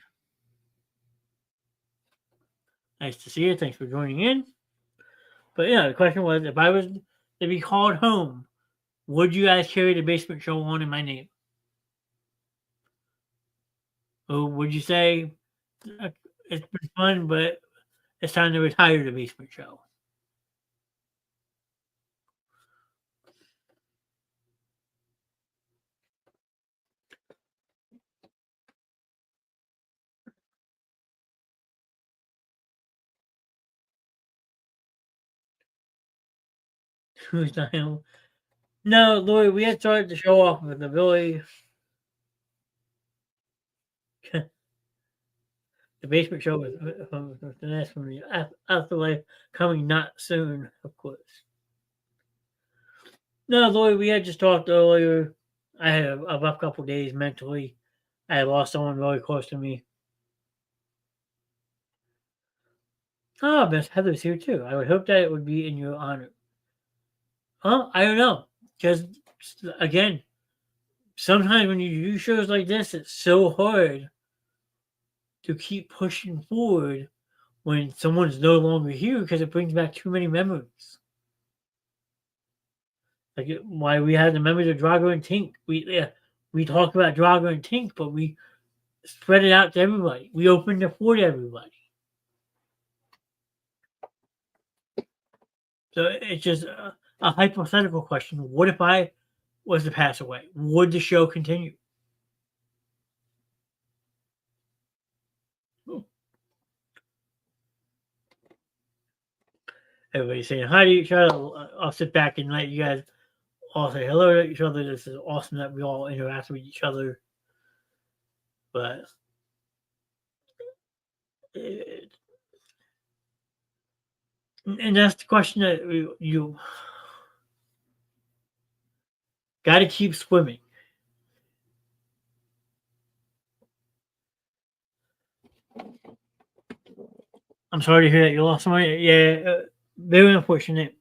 Nice to see you. Thanks for joining in. But yeah, the question was if I was to be called home, would you guys carry the basement show on in my name? Or would you say it's been fun, but it's time to retire the basement show? Who's not home? No, Lori, we had started the show off with the really the basement show with the next one, the afterlife coming not soon, of course. No, Lori, we had just talked earlier. I had a rough couple days mentally. I had lost someone really close to me. Oh, Miss Heather's here too. I would hope that it would be in your honor. Huh? I don't know. Because, again, sometimes when you do shows like this, it's so hard to keep pushing forward when someone's no longer here because it brings back too many memories. Like why we had the members of Drago and Tink. We talked about Drago and Tink, but we spread it out to everybody. We opened the floor to everybody. So it's just a hypothetical question. What if I was to pass away? Would the show continue? Everybody saying hi to each other. I'll sit back and let you guys all say hello to each other. This is awesome that we all interact with each other. But it, and that's the question that you got to keep swimming. I'm sorry to hear that you lost somebody. Yeah, very unfortunate.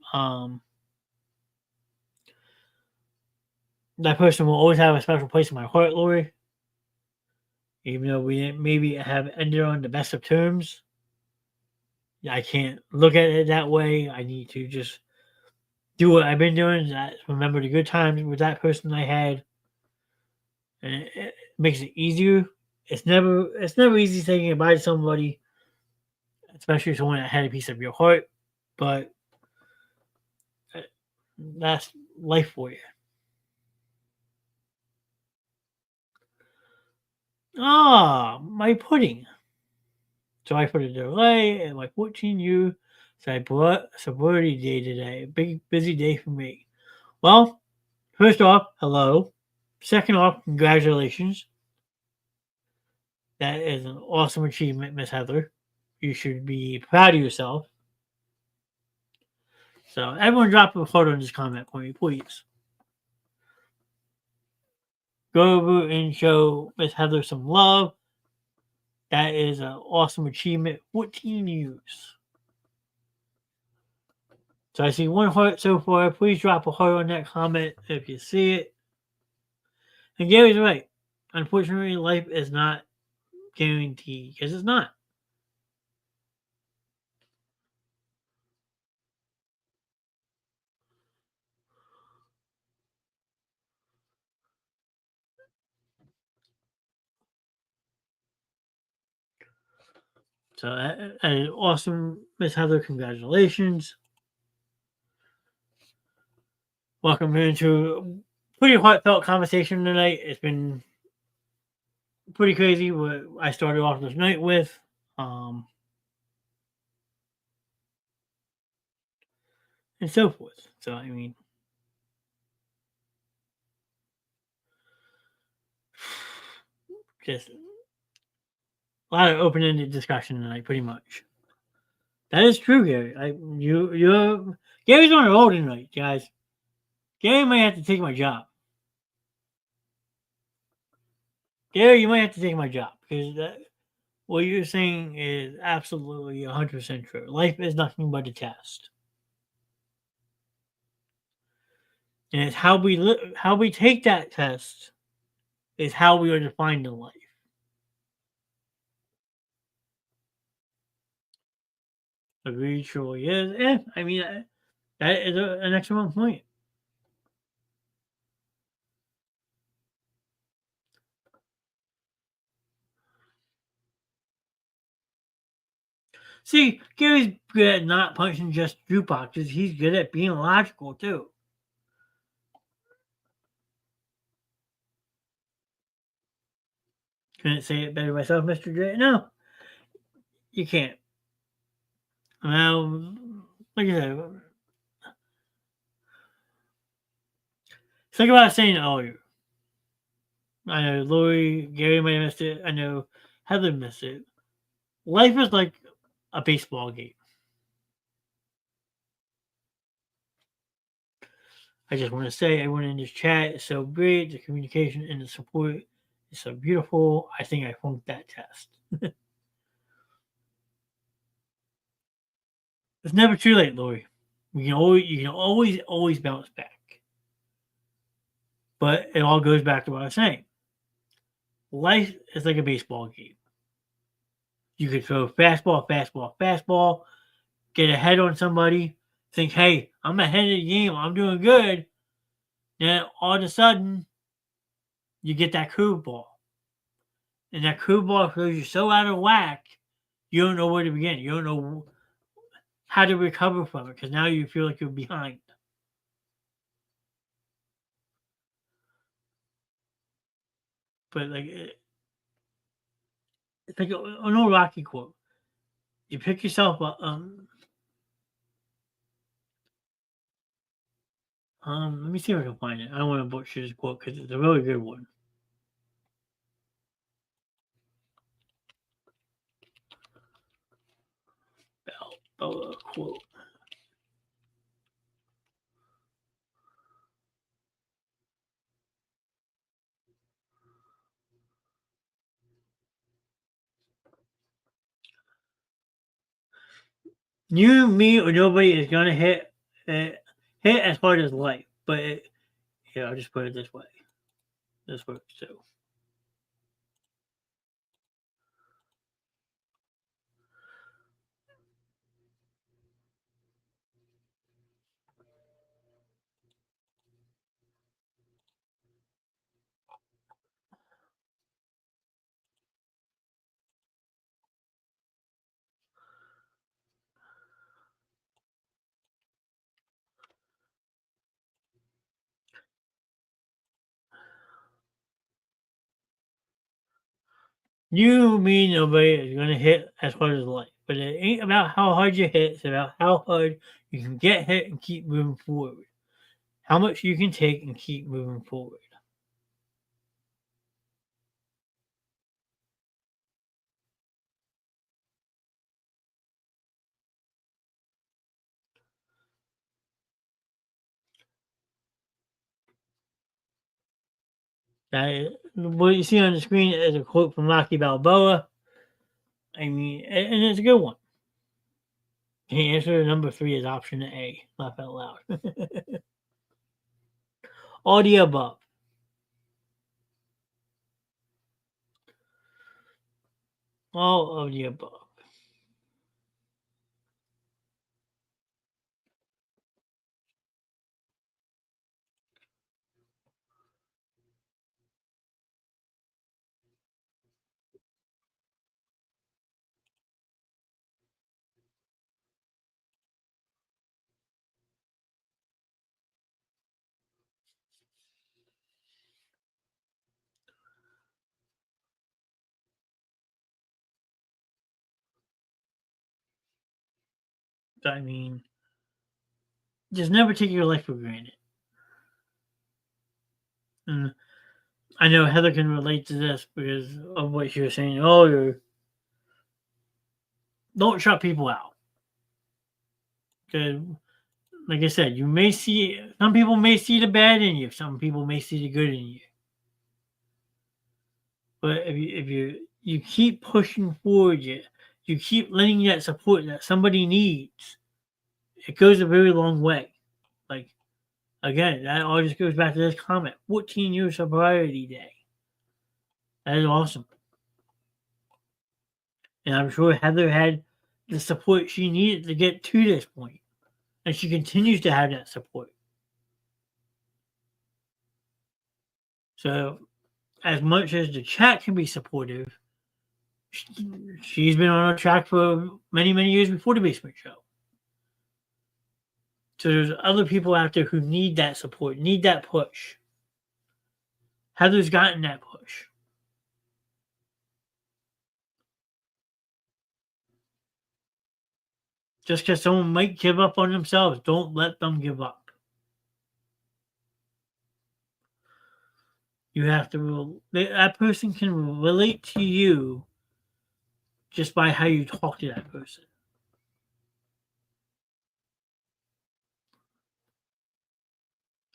That person will always have a special place in my heart, Lori. Even though we maybe have ended on the best of terms, I can't look at it that way. I need to just do what I've been doing. That remember the good times with that person I had, and it makes it easier. It's never easy saying goodbye to somebody, especially someone that had a piece of your heart. But uh, that's life for you. Ah, my pudding. So I put a delay and like 14 you. So I brought sorority day today. A big busy day for me. Well, first off, hello. Second off, congratulations. That is an awesome achievement, Miss Heather. You should be proud of yourself. So everyone drop a photo in this comment for me, please. Go over and show Miss Heather some love. That is an awesome achievement. 14 years. So I see one heart so far. Please drop a heart on that comment if you see it. And Gary's right. Unfortunately, life is not guaranteed because it's not. So, awesome, Miss Heather. Congratulations. Welcome into a pretty heartfelt conversation tonight. It's been pretty crazy what I started off this night with. Um, and so forth. So, I mean, just a lot of open ended discussion tonight, pretty much. That is true, Gary. You're Gary's on a roll tonight, guys. Gary might have to take my job. Gary, you might have to take my job because what you're saying is absolutely 100% true. Life is nothing but a test, and it's how we take that test is how we are defined in life. Agreed, truly is. I mean that is an excellent point. See, Gary's good at not punching just jukeboxes. He's good at being logical too. Couldn't say it better myself, Mr. J. No, you can't. Well, like I said, think about saying it earlier. I know Lori, Gary might have missed it. I know Heather missed it. Life is like a baseball game. I just want to say everyone in this chat is so great. The communication and the support is so beautiful. I think I flunked that test. It's never too late, Lori. You can always bounce back. But it all goes back to what I was saying. Life is like a baseball game. You could throw fastball, fastball, fastball, get ahead on somebody, think, hey, I'm ahead of the game, I'm doing good. Then all of a sudden, you get that curveball. And that curveball throws you so out of whack, you don't know where to begin. You don't know how to recover from it because now you feel like you're behind. But like, it's like an old Rocky quote. You pick yourself up. Let me see if I can find it. I don't want to butcher this quote because it's a really good one. Bella quote. You, me, or nobody is gonna hit as hard as life. But yeah, I'll just put it this way. This works too. You, me, nobody is gonna hit as hard as life. But it ain't about how hard you hit. It's about how hard you can get hit and keep moving forward. How much you can take and keep moving forward. What you see on the screen is a quote from Rocky Balboa. I mean, and it's a good one. The answer to number three is option A. Laugh out loud. All the above. All of the above. I mean, just never take your life for granted. And I know Heather can relate to this because of what she was saying. Oh, don't shut people out. Because, like I said, you may see some people may see the bad in you. Some people may see the good in you. But if you keep pushing forward, you keep letting that support that somebody needs. It goes a very long way. Like again, that all just goes back to this comment. 14 years sobriety day. That is awesome. And I'm sure Heather had the support she needed to get to this point. And she continues to have that support. So, as much as the chat can be supportive, she's been on a track for many, many years before the Basement Show. So, there's other people out there who need that support, need that push. Heather's gotten that push. Just because someone might give up on themselves, don't let them give up. You have to, that person can relate to you just by how you talk to that person.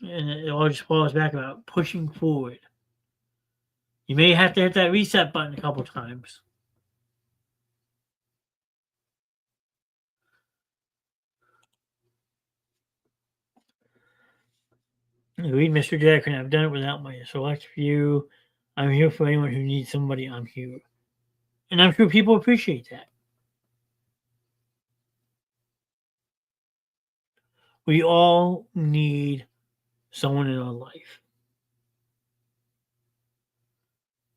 And it all just falls back about pushing forward. You may have to hit that reset button a couple times. Read Mr. Jackson. I've done it without my select few. I'm here for anyone who needs somebody. I'm here. And I'm sure people appreciate that. We all need someone in our life.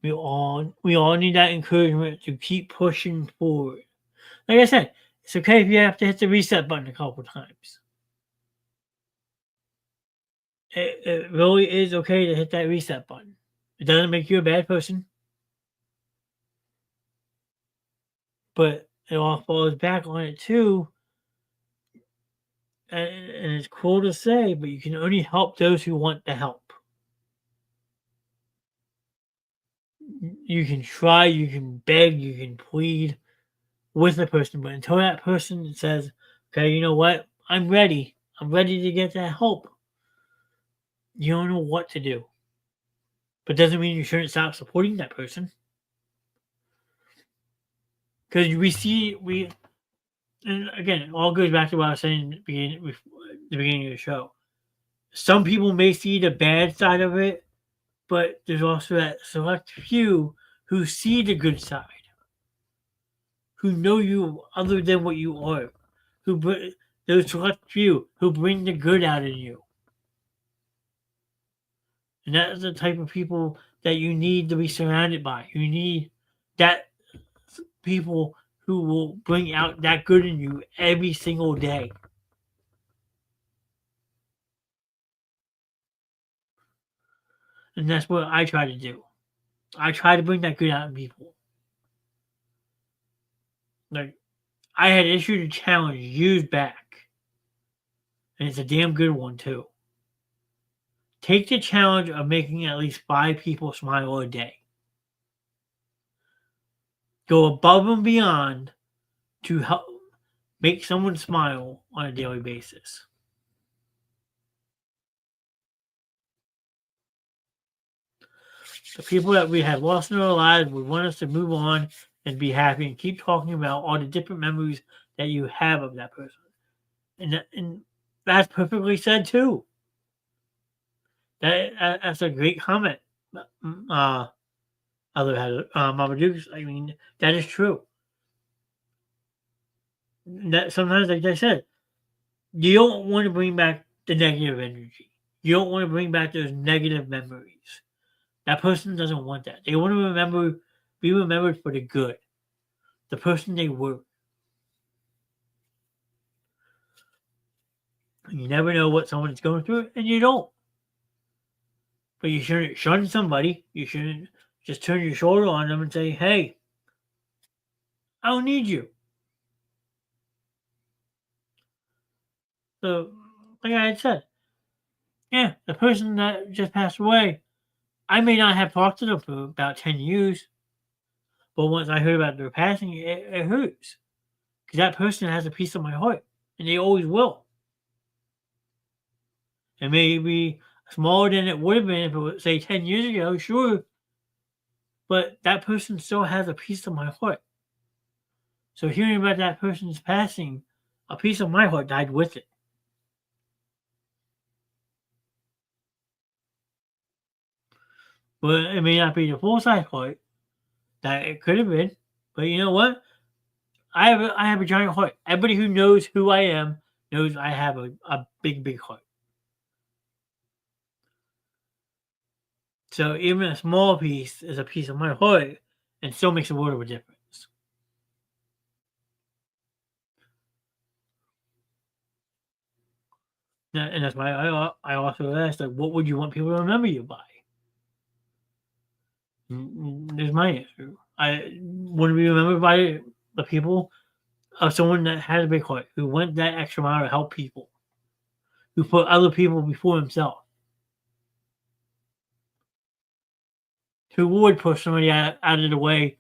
We all need that encouragement to keep pushing forward. Like I said, it's okay if you have to hit the reset button a couple times. It really is okay to hit that reset button. It doesn't make you a bad person, but it all falls back on it too. And it's cool to say, but you can only help those who want the help. You can try, you can beg, you can plead with the person, but until that person says, okay, you know what? I'm ready. I'm ready to get that help. You don't know what to do. But doesn't mean you shouldn't stop supporting that person. Because we and again, it all goes back to what I was saying at the beginning of the show. Some people may see the bad side of it, but there's also that select few who see the good side, who know you other than what you are, those select few who bring the good out in you. And that's the type of people that you need to be surrounded by. You need that people who will bring out that good in you every single day. And that's what I try to do. I try to bring that good out in people. Like, I had issued a challenge years back, and it's a damn good one, too. Take the challenge of making at least 5 people smile a day. Go above and beyond to help make someone smile on a daily basis. The people that we have lost in our lives would want us to move on and be happy and keep talking about all the different memories that you have of that person. And that's perfectly said too. That's a great comment. Uh, Mama Dukes. I mean, that is true. That sometimes, like I said, you don't want to bring back the negative energy. You don't want to bring back those negative memories. That person doesn't want that. They want to be remembered for the good, the person they were. You never know what someone's going through, and you don't. But you shouldn't shun somebody. You shouldn't just turn your shoulder on them and say, hey, I don't need you. So, like I had said, yeah, the person that just passed away, I may not have talked to them for about 10 years, but once I heard about their passing, it hurts. Because that person has a piece of my heart, and they always will. It may be smaller than it would have been if it was, say, 10 years ago, sure, but that person still has a piece of my heart. So hearing about that person's passing, a piece of my heart died with it. But it may not be the full size heart that it could have been. But you know what? I have a giant heart. Everybody who knows who I am knows I have a big, big heart. So even a small piece is a piece of my heart and still makes a world of a difference. And that's why I also asked, like, what would you want people to remember you by? There's my answer. I want to be remembered by the people of someone that had a big heart, who went that extra mile to help people, who put other people before himself, who would push somebody out of the way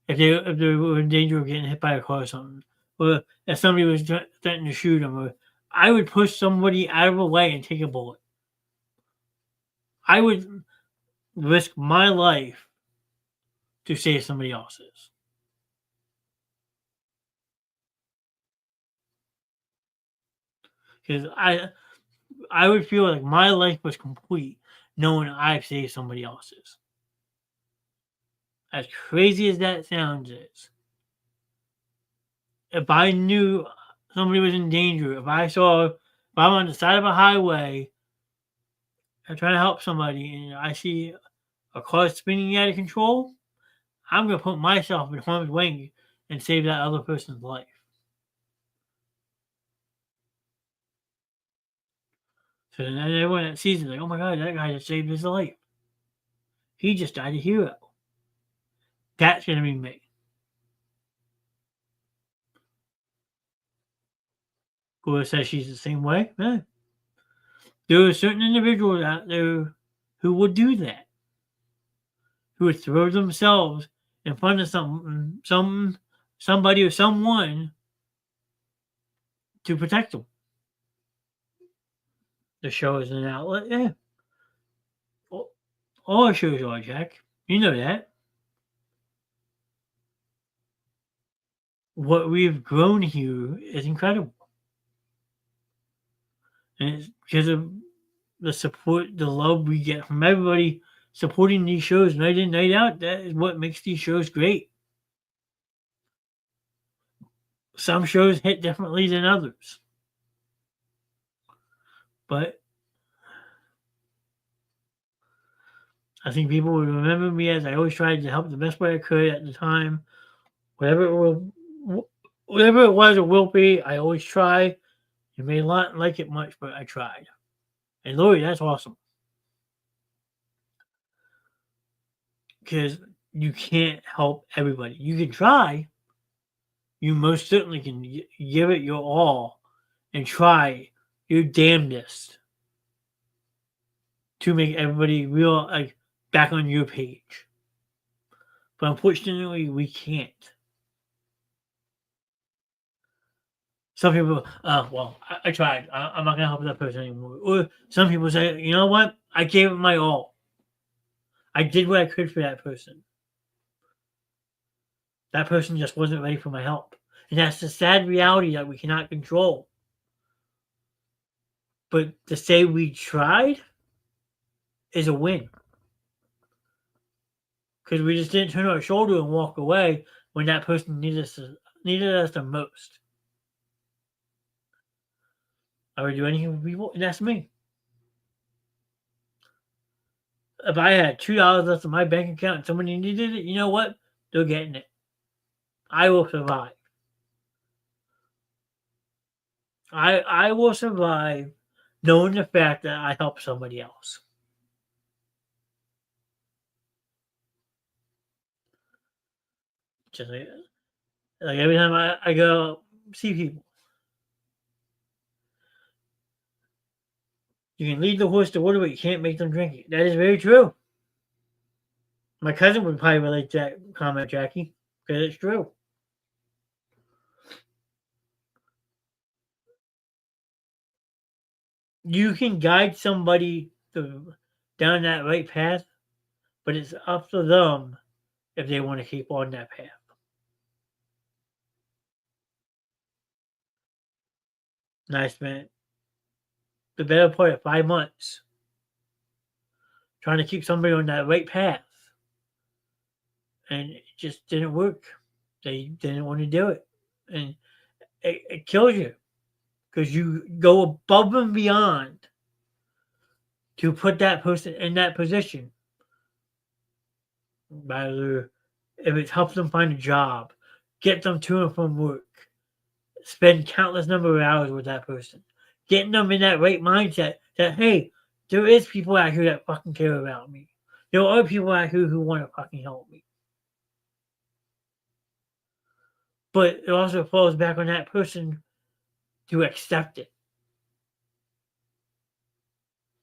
if they were in danger of getting hit by a car or something, or if somebody was threatening to shoot them, or I would push somebody out of the way and take a bullet. I would risk my life to save somebody else's. Because I would feel like my life was complete knowing I've saved somebody else's. As crazy as that sounds is, if I knew somebody was in danger, if I'm on the side of a highway and trying to help somebody and I see a car spinning out of control, I'm gonna put myself in harm's way and save that other person's life. So then everyone that sees it, like, oh my god, that guy just saved his life. He just died a hero. That's gonna be me. Who says she's the same way? Eh, there are certain individuals out there who would do that, who would throw themselves in front of somebody or someone to protect them. The show is an outlet, yeah. All our shows are, Jack. You know that. What we've grown here is incredible. And it's because of the support, the love we get from everybody supporting these shows night in, night out. That is what makes these shows great. Some shows hit differently than others, but I think people would remember me as I always tried to help the best way I could at the time. Whatever it will, whatever it was or will be, I always try. You may not like it much, but I tried. And Lori, that's awesome because you can't help everybody. You can try. You most certainly can give it your all and try your damnedest to make everybody real like back on your page. But unfortunately, we can't. Some people, well, I tried. I'm not gonna help that person anymore. Or some people say, you know what? I gave it my all. I did what I could for that person. That person just wasn't ready for my help. And that's the sad reality that we cannot control. But to say we tried is a win. Because we just didn't turn our shoulder and walk away when that person needed us the most. I would do anything for people, and that's me. If I had $2 left in my bank account and somebody needed it, you know what? They're getting it. I will survive. I will survive knowing the fact that I helped somebody else. Just like every time I go see people, you can lead the horse to water, but you can't make them drink it. That is very true. My cousin would probably relate to that comment, Jackie, because it's true. You can guide somebody down that right path, but it's up to them if they want to keep on that path. And I spent the better part of 5 months trying to keep somebody on that right path, and it just didn't work. They didn't want to do it, and it kills you because you go above and beyond to put that person in that position. Whether if it helps them find a job, get them to and from work, spend countless number of hours with that person, getting them in that right mindset that hey, there is people out here that fucking care about me. There are people out here who want to fucking help me. But it also falls back on that person to accept it.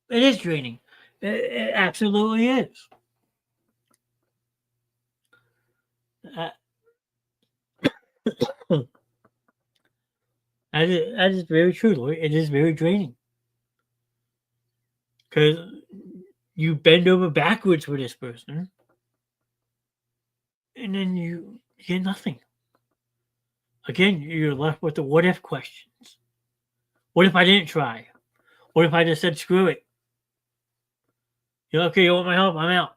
It is draining. It absolutely is. Uh, that is very true, Lloyd. It is very draining. Because you bend over backwards for this person, and then you get nothing. Again, you're left with the what if questions. What if I didn't try? What if I just said screw it? You're okay, you want my help? I'm out.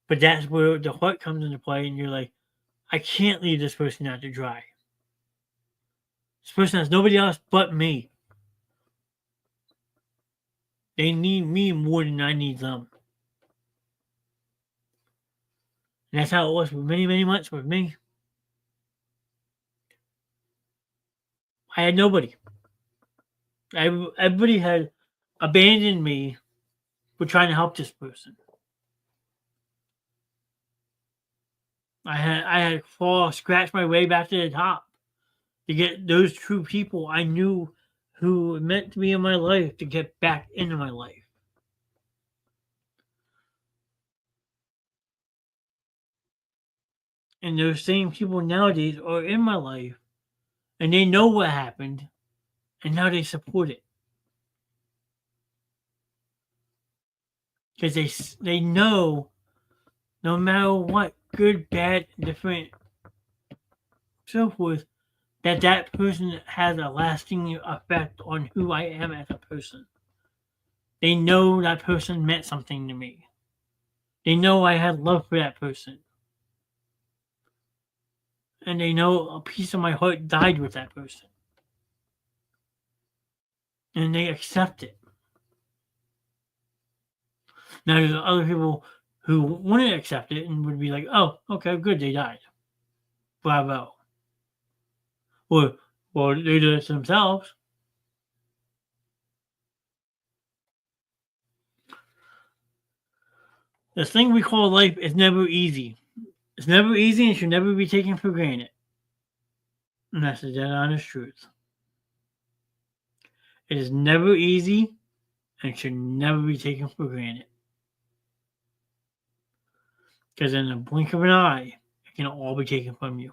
But that's where the heart comes into play, and you're like, I can't leave this person out to dry. This person has nobody else but me. They need me more than I need them. And that's how it was for many, many months with me. I had nobody. Everybody had abandoned me for trying to help this person. I had to scratch my way back to the top to get those true people I knew who were meant to be in my life to get back into my life. And those same people nowadays are in my life, and they know what happened, and now they support it because they know no matter what, good, bad, different, so forth, that person has a lasting effect on who I am as a person. They know that person meant something to me. They know I had love for that person. And they know a piece of my heart died with that person. And they accept it. Now, there's other people who wouldn't accept it and would be like, oh, okay, good, they died. Bravo. Or they did it themselves. This thing we call life is never easy. It's never easy and should never be taken for granted. And that's the dead honest truth. It is never easy and should never be taken for granted. Because in the blink of an eye, it can all be taken from you.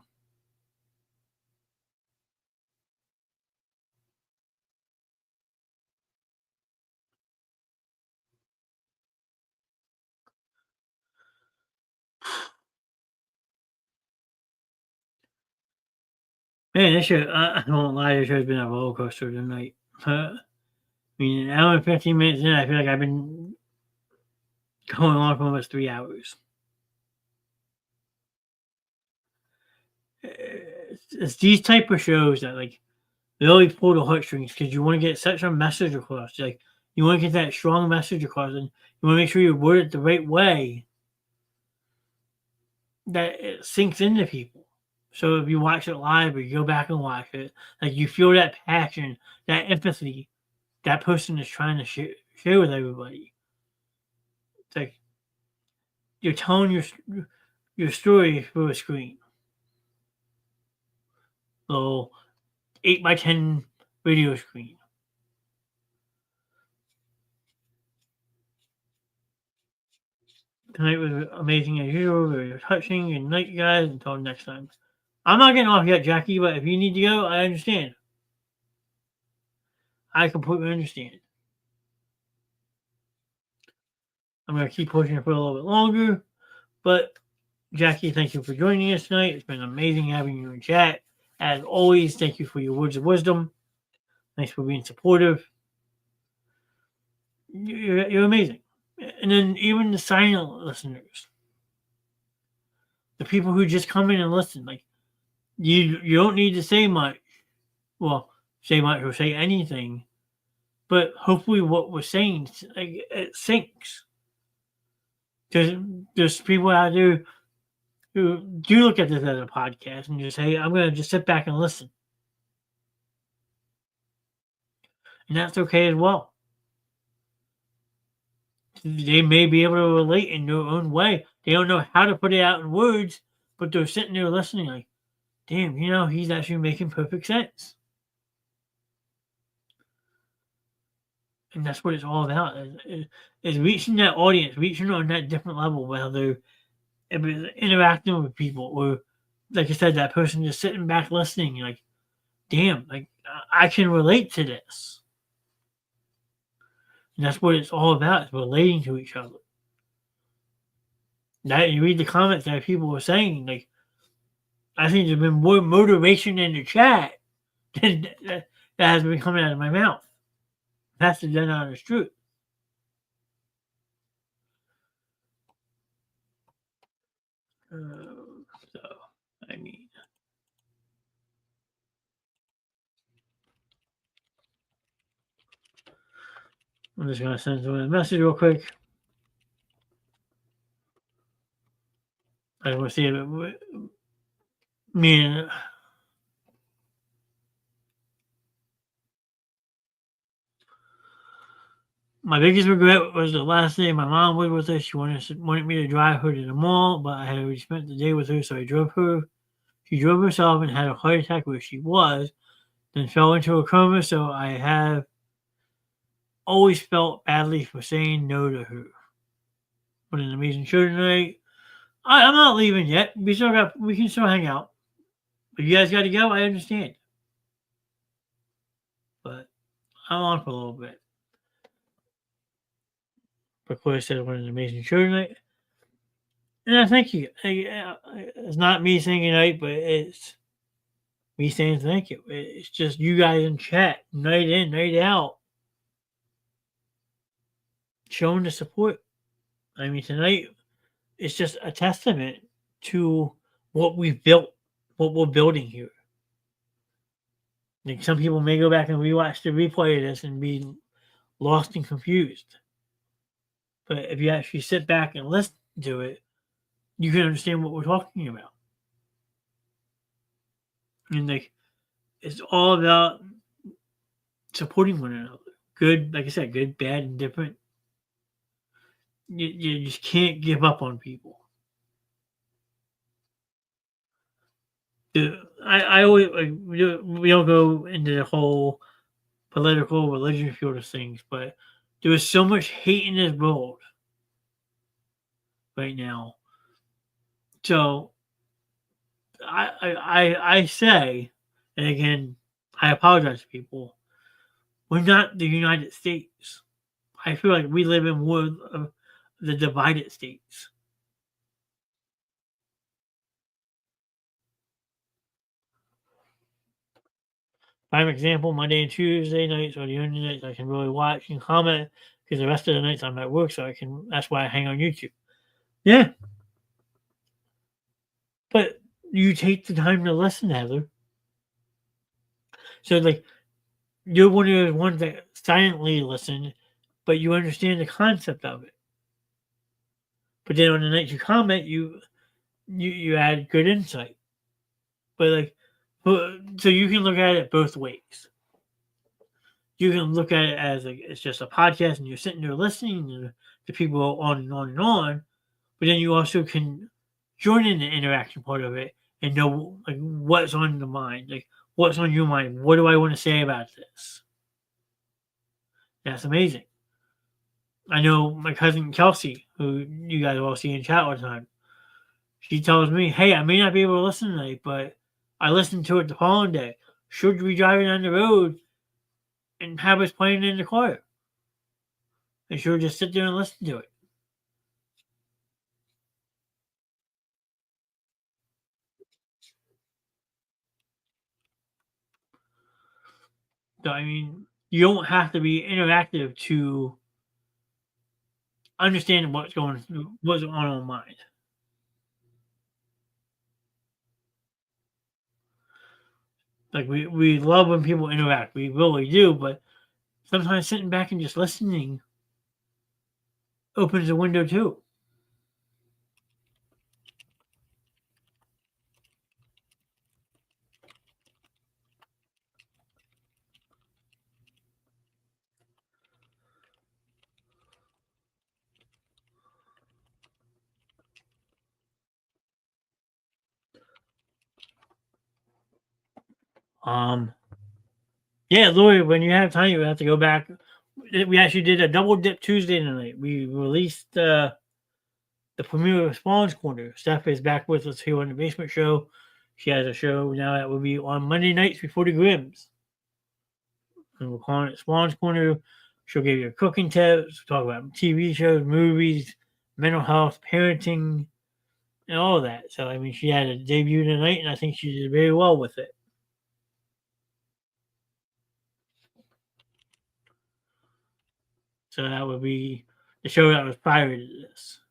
Man, this show, I won't lie, this show's been a roller coaster tonight. I mean, an hour and 15 minutes in, I feel like I've been going on for almost 3 hours. It's these type of shows that, like, really pull the heartstrings because you want to get such a message across. Like, you want to get that strong message across, and you want to make sure you word it the right way that it sinks into people. So if you watch it live or you go back and watch it, like you feel that passion, that empathy that person is trying to share with everybody. It's like you're telling your story through a screen. Little 8x10 video screen. Tonight was amazing as usual, very touching. Good night, you guys. Until next time. I'm not getting off yet, Jackie, but if you need to go, I understand. I completely understand. I'm going to keep pushing it for a little bit longer. But, Jackie, thank you for joining us tonight. It's been amazing having you in chat. As always, thank you for your words of wisdom. Thanks for being supportive. You're amazing. And then even the silent listeners, the people who just come in and listen, like you don't need to say much. Well, say much or say anything, but hopefully what we're saying, like, it sinks. There's people out there who do look at this as a podcast and just say, I'm going to just sit back and listen. And that's okay as well. They may be able to relate in their own way. They don't know how to put it out in words, but they're sitting there listening like, damn, he's actually making perfect sense. And that's what it's all about, is reaching that audience, reaching on that different level, whether it's interacting with people or, like I said, that person just sitting back listening, like, damn, like I can relate to this. And that's what it's all about, is relating to each other. That you read the comments that people were saying, like, I think there's been more motivation in the chat than that has been coming out of my mouth. That's the dead honest truth. So, I mean, I'm just gonna send someone a message real quick. I want to see it. Me and my biggest regret was the last day my mom was with us. She wanted me to drive her to the mall, but I had already spent the day with her, so I drove her. She drove herself and had a heart attack where she was, then fell into a coma. So I have always felt badly for saying no to her. What an amazing show tonight. I'm not leaving yet. We can still hang out. If you guys got to go, I understand. But I'm on for a little bit. But Corey said what an amazing show tonight. And I thank you. It's not me saying goodnight, but it's me saying thank you. It's just you guys in chat, night in, night out, showing the support. I mean, tonight it's just a testament to what we've built, what we're building here. Like, some people may go back and rewatch the replay of this and be lost and confused. But if you actually sit back and listen to it, you can understand what we're talking about. And like, it's all about supporting one another. Good, like I said, good, bad, and different. You just can't give up on people. I always, like, we don't go into the whole political religion field of things, but there is so much hate in this world right now. So I say, and again, I apologize to people. We're not the United States. I feel like we live in one of the divided states. Prime example, Monday and Tuesday nights are the only nights I can really watch and comment, because the rest of the nights I'm at work, so that's why I hang on YouTube. Yeah. But you take the time to listen, Heather. So, like, you're one of those ones that silently listen, but you understand the concept of it. But then on the nights you comment, you add good insight. But like, so you can look at it both ways. You can look at it as like it's just a podcast, and you're sitting there listening to people on and on and on. But then you also can join in the interaction part of it and know, like, what's on the mind, like what's on your mind. What do I want to say about this? That's amazing. I know my cousin Kelsey, who you guys all see in chat all the time. She tells me, "Hey, I may not be able to listen tonight, but I listened to it the following day. Should we be driving down the road and have us playing in the car? And she'll just sit there and listen to it." So, I mean, you don't have to be interactive to understand what's on our mind. Like, we love when people interact. We really do, but sometimes sitting back and just listening opens a window too. Um, yeah, Louis, when you have time, you have to go back. We actually did a double dip Tuesday night. We released the premiere of Spawn's Corner. Steph is back with us here on the Basement Show. She has a show now that will be on Monday nights before the Grims. And we're calling it Spawn's Corner. She'll give you cooking tips, talk about TV shows, movies, mental health, parenting, and all of that. So, I mean, she had a debut tonight, and I think she did very well with it. So that would be the show that was prior to this.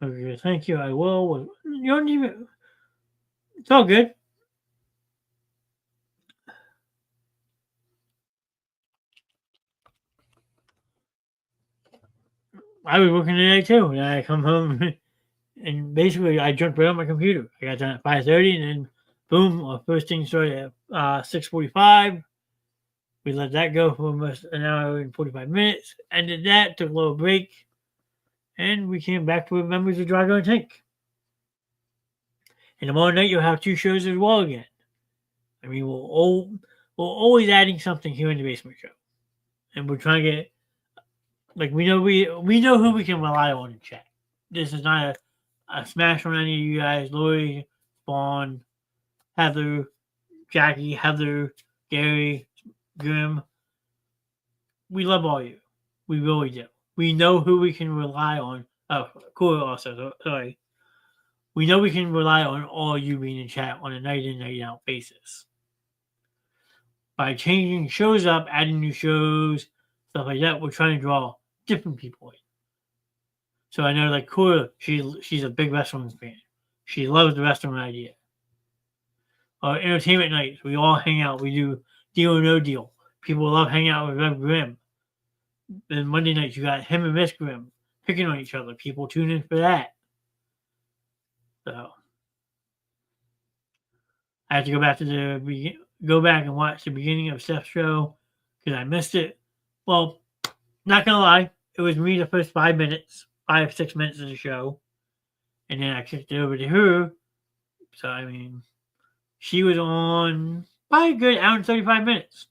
Okay, thank you. I will. You don't even. It's all good. I was working today too, and I come home and basically I jumped right on my computer. I got done at 5:30, and then boom, our first thing started at 6:45. We let that go for almost an hour and 45 minutes. Ended that, took a little break, and we came back to Memories of Drago and Tink. And tomorrow night you'll have two shows as well again. I mean, we're always adding something here in the basement show, and we're trying to get like we know who we can rely on in chat. This is not a smash on any of you guys. Lori, Spawn, Heather, Jackie, Heather, Gary, Grim. We love all you. We really do. We know who we can rely on. Oh, cool. Also, sorry. We know we can rely on all you being in chat on a night in, night out basis. By changing shows up, adding new shows, stuff like that, we're trying to draw different people in. So I know, like, Cora, she's a big wrestling fan. She loves the wrestling idea. Our entertainment nights, we all hang out. We do Deal or No Deal. People love hanging out with Rev Grimm. Then Monday nights, you got him and Miss Grimm picking on each other. People tune in for that. So I have to go back and watch the beginning of Steph's show because I missed it. Well, not gonna lie, it was me the first 6 minutes of the show, and then I kicked it over to her. So I mean, she was on by a good hour and 35 minutes.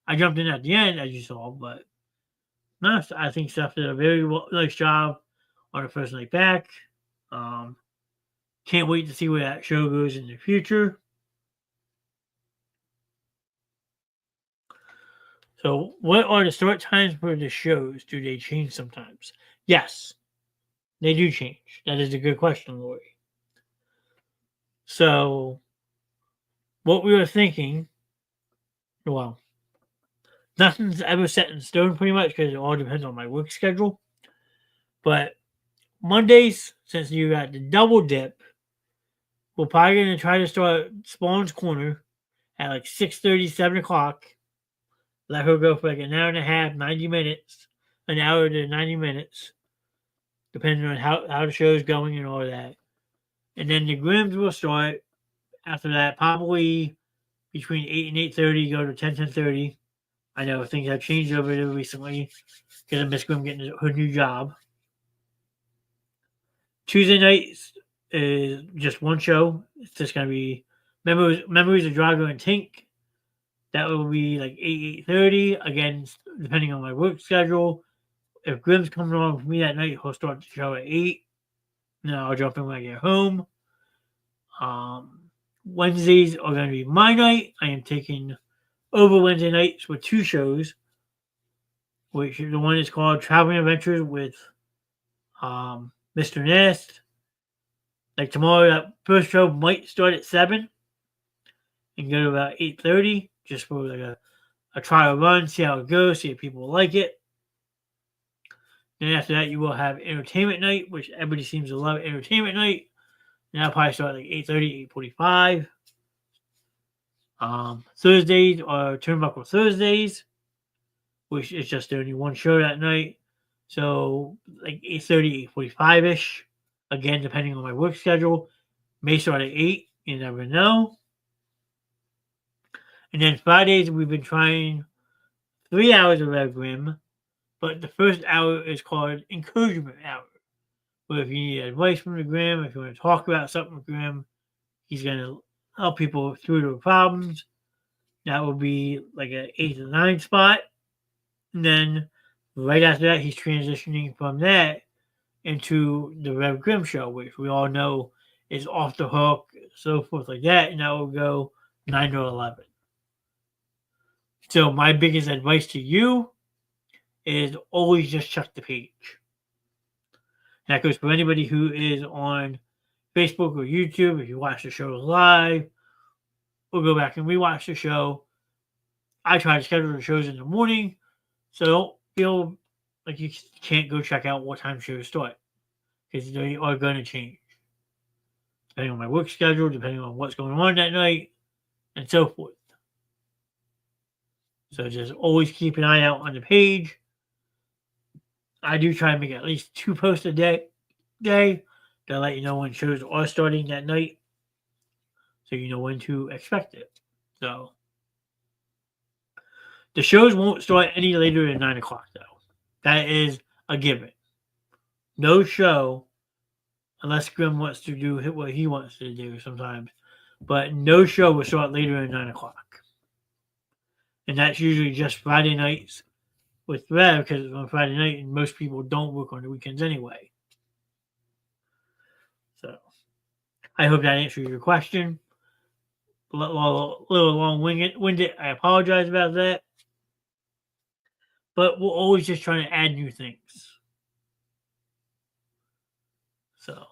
I jumped in at the end, as you saw, but no, I think Steph did a very nice job on her first night back. Can't wait to see where that show goes in the future. So, what are the start times for the shows? Do they change sometimes? Yes, they do change. That is a good question, Lori. So, what we were thinking, well, nothing's ever set in stone pretty much because it all depends on my work schedule. But Mondays, since you got the double dip, we're probably going to try to start Spawn's Corner at like 6:30, 7 o'clock. Let her go for like an hour and a half, 90 minutes, an hour to 90 minutes, depending on how the show is going and all that. And then the Grims will start after that, probably between 8 and 8:30, go to 10, 10:30. I know things have changed over there recently because of Miss Grimm getting her new job. Tuesday nights is just one show. It's just going to be Memories of Drago and Tink. That will be like 8:30. Again, depending on my work schedule. If Grimm's coming along with me that night, he'll start the show at 8. Now I'll jump in when I get home. Wednesdays are going to be my night. I am taking over Wednesday nights with 2 shows, which the one is called Traveling Adventures with Mr. Nest. Like tomorrow, that first show might start at 7 and go to about 8:30, just for like a trial run, see how it goes, see if people like it. Then after that, you will have Entertainment Night, which everybody seems to love Entertainment Night. And that'll probably start like 8:30, 8:45. Thursdays are Turnbuckle Thursdays, which is just only one show that night. So like 8:30, 8:45-ish. Again, depending on my work schedule. May start at 8. You never know. And then Fridays, we've been trying 3 hours of Rev Grimm, But the first hour is called encouragement hour. Where if you need advice from the Graham, if you want to talk about something with Graham, he's going to help people through their problems. That will be like an 8 to 9 spot. And then right after that, he's transitioning from that into the Rev Grimm show, which we all know is off the hook, so forth like that. And that will go 9 to 11. So my biggest advice to you is always just check the page. That goes for anybody who is on Facebook or YouTube. If you watch the show live, or go back and rewatch the show. I try to schedule the shows in the morning, so don't feel like you can't go check out what time shows start, because they are going to change depending on my work schedule, depending on what's going on that night, and so forth. So just always keep an eye out on the page. I do try to make at least 2 posts a day to let you know when shows are starting that night, so you know when to expect it. So the shows won't start any later than 9 o'clock, though. That is a given. No show, unless Grim wants to do what he wants to do sometimes, but no show will start later than 9 o'clock. And that's usually just Friday nights with Rev, because it's on Friday night and most people don't work on the weekends anyway. So I hope that answers your question. A little long-winded. I apologize about that. But we're always just trying to add new things. So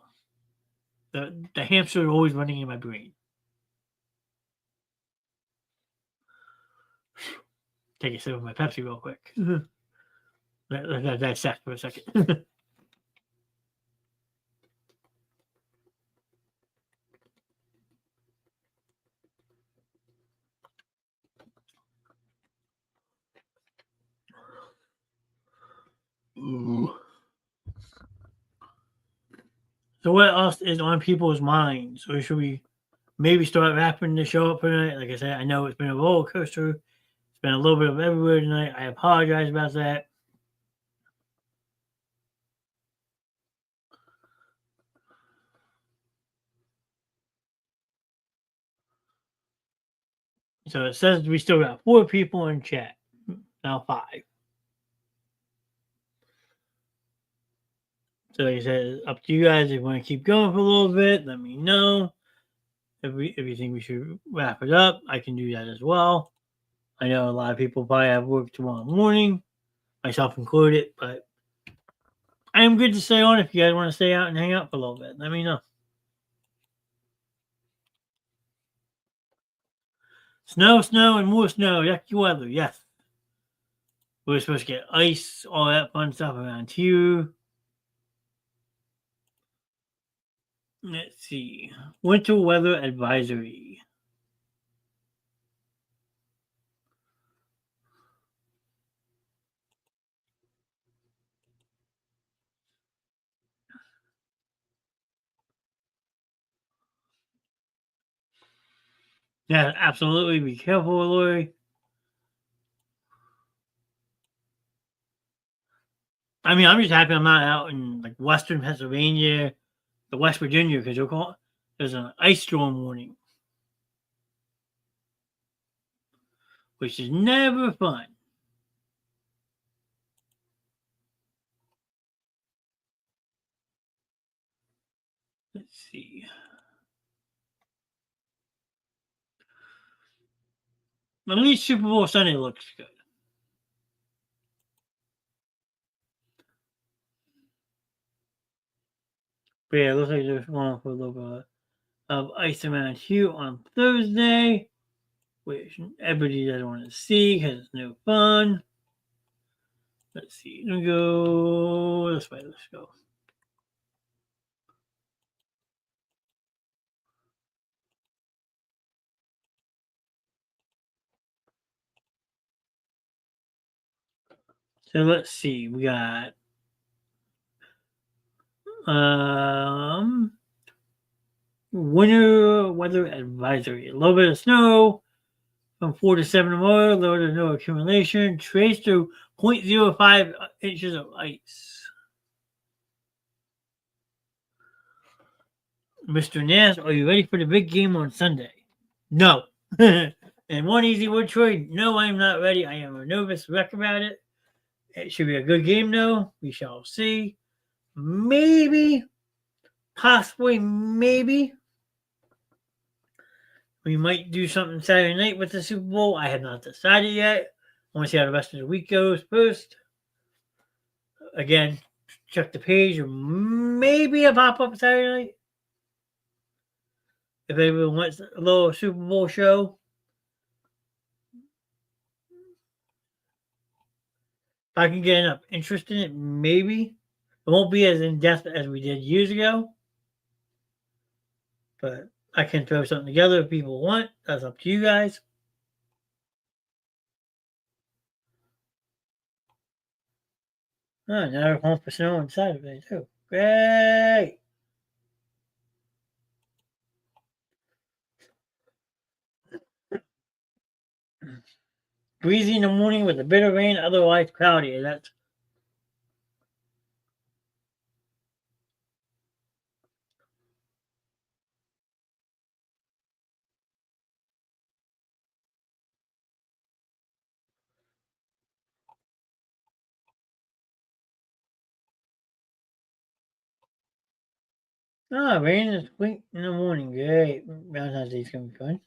the hamster is always running in my brain. Take a sip of my Pepsi real quick. That's that for a second. Ooh. So what else is on people's minds? Or should we maybe start wrapping the show up for tonight? Like I said, I know it's been a roller coaster. It's been a little bit of everywhere tonight. I apologize about that. So it says we still got 4 people in chat. Now 5. So like I said, it's up to you guys. If you want to keep going for a little bit, let me know. If you think we should wrap it up, I can do that as well. I know a lot of people probably have work tomorrow morning, myself included, but I am good to stay on if you guys want to stay out and hang out for a little bit. Let me know. Snow, and more snow. Yucky weather, yes. We're supposed to get ice, all that fun stuff around here. Let's see. Winter weather advisory. Yeah, absolutely. Be careful, Lori. I mean, I'm just happy I'm not out in like Western Pennsylvania, the West Virginia, because there's an ice storm warning, which is never fun. Let's see. At least Super Bowl Sunday looks good. But yeah, it looks like there's one for a little bit of ice around here on Thursday, which everybody doesn't want to see because it's no fun. Let's see. Let me go this way. Let's go. So let's see. We got winter weather advisory. A little bit of snow from 4 to 7 tomorrow. Low to no accumulation. Trace through 0.05 inches of ice. Mr. Nass, are you ready for the big game on Sunday? No. And one easy word choice, no, I am not ready. I am a nervous wreck about it. It should be a good game, though. We shall see. Maybe, possibly, maybe we might do something Saturday night with the Super Bowl. I have not decided yet. I want to see how the rest of the week goes first. Again, check the page or maybe a pop-up Saturday night. If anyone wants a little Super Bowl show. If I can get enough interest in it, maybe. It won't be as in-depth as we did years ago. But I can throw something together if people want. That's up to you guys. Oh, now we're home for snow on Saturday, too. Great! Breezy in the morning with a bit of rain, otherwise cloudy. That's rain is sweet in the morning. Great. Valentine's Day's gonna be fun.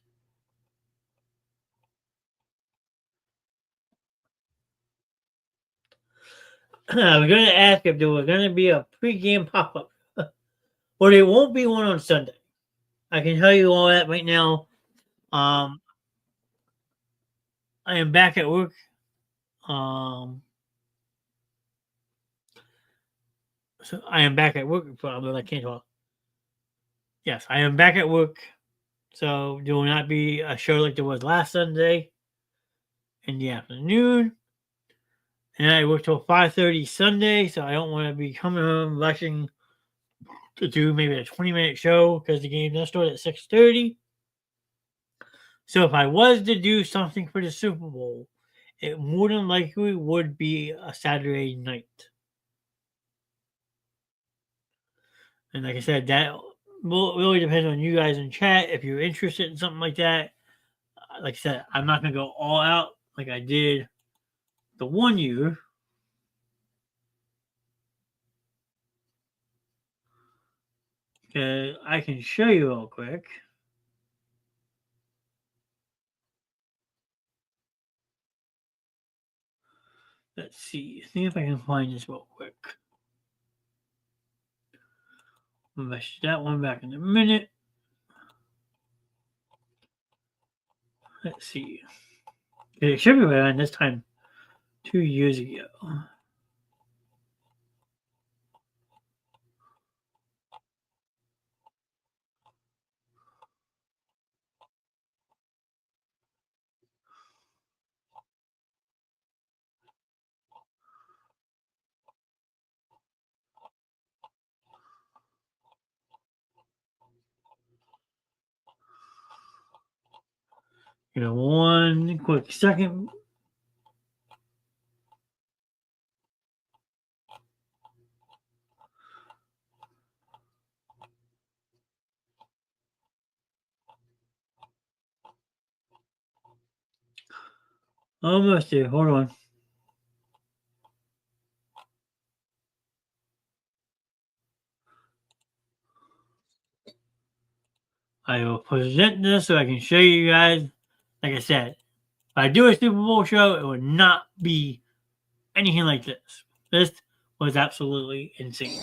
I was gonna ask if there was gonna be a pre-game pop-up. Well, there won't be one on Sunday. I can tell you all that right now. Um, I am back at work. Um, so I am back at work. Probably I can't talk. Yes, I am back at work. So there will not be a show like there was last Sunday in the afternoon. And I work till 5:30 Sunday, so I don't want to be coming home rushing to do maybe a 20-minute show because the game does start at 6:30. So if I was to do something for the Super Bowl, it more than likely would be a Saturday night. And like I said, that will really depend on you guys in chat if you're interested in something like that. Like I said, I'm not gonna go all out like I did the one year. I can show you real quick. Let's see. See if I can find this real quick. I'll mesh that one back in a minute. Let's see. It should be around this time 2 years ago. One quick second. Almost there. Hold on. I will present this so I can show you guys. Like I said, if I do a Super Bowl show, it would not be anything like this. This was absolutely insane.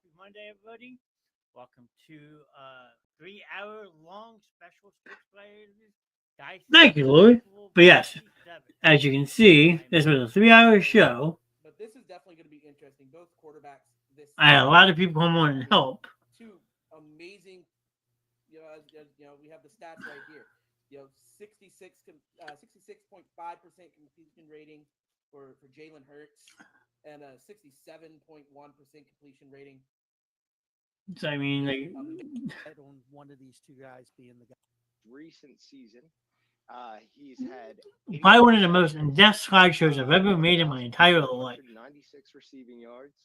Happy Monday, everybody. Welcome to 3 hour long special sports players. Thank you, Louis. But yes, as you can see, this was a 3 hour show. But this is definitely going to be interesting. Both quarterbacks this I had a season. lot of people come on and help. Two amazing, as we have the stats right here. 66.5% completion rating for Jalen Hurts and a 67.1% completion rating. So, I mean, like, bet on one of these two guys being the guy. Recent season, he's had probably one of the most in-depth slideshows I've ever made in my entire life. 96 receiving yards,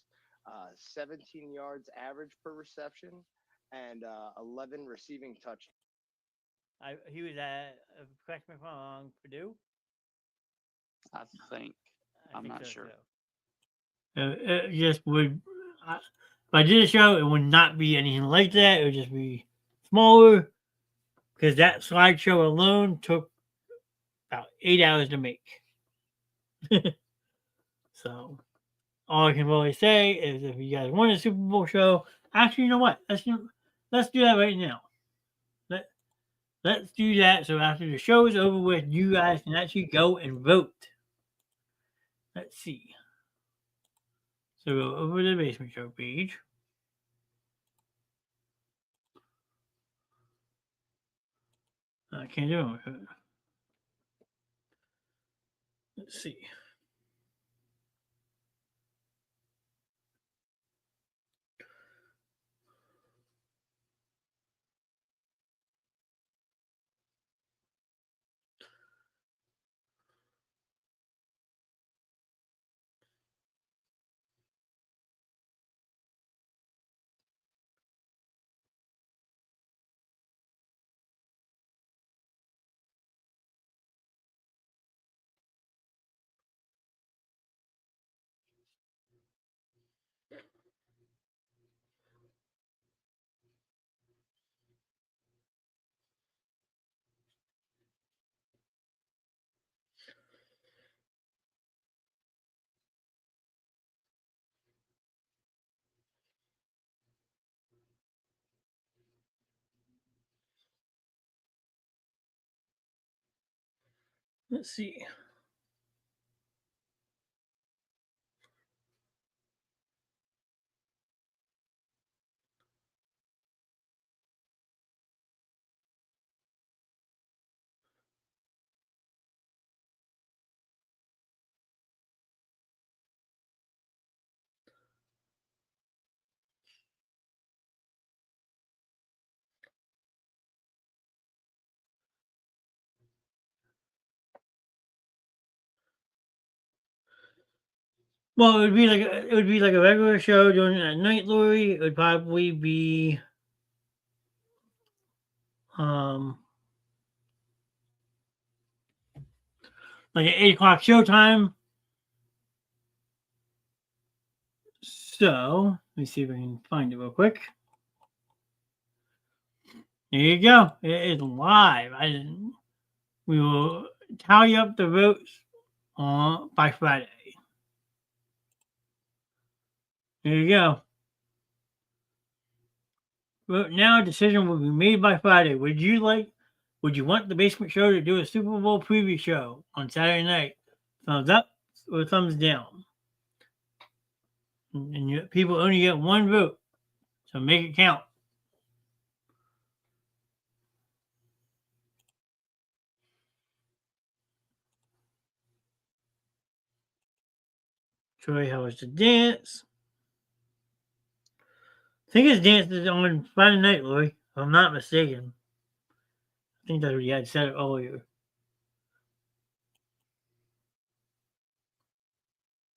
17 yards average per reception, and 11 receiving touchdowns. He was at, correct me if I'm wrong, Purdue? I think. I'm not sure. It just would. If I did a show, it would not be anything like that. It would just be smaller because that slideshow alone took about 8 hours to make. So, all I can really say is if you guys want a Super Bowl show, actually, you know what? Let's do that right now. Let's do that so after the show is over with, you guys can actually go and vote. Let's see. So go over to the Basement Show page. I can't do it. Let's see. Let's see. Well, it would be like a regular show during that night, Lori. It would probably be like an 8 o'clock showtime. So let me see if I can find it real quick. There you go. It is live. We will tally up the votes by Friday. There you go. Vote now. A decision will be made by Friday. Would you want the Basement Show to do a Super Bowl preview show on Saturday night? Thumbs up or thumbs down? And people only get one vote, so make it count. Troy, how was the dance? I think his dance is on Friday night, Lori, if I'm not mistaken. I think that's what you had said earlier.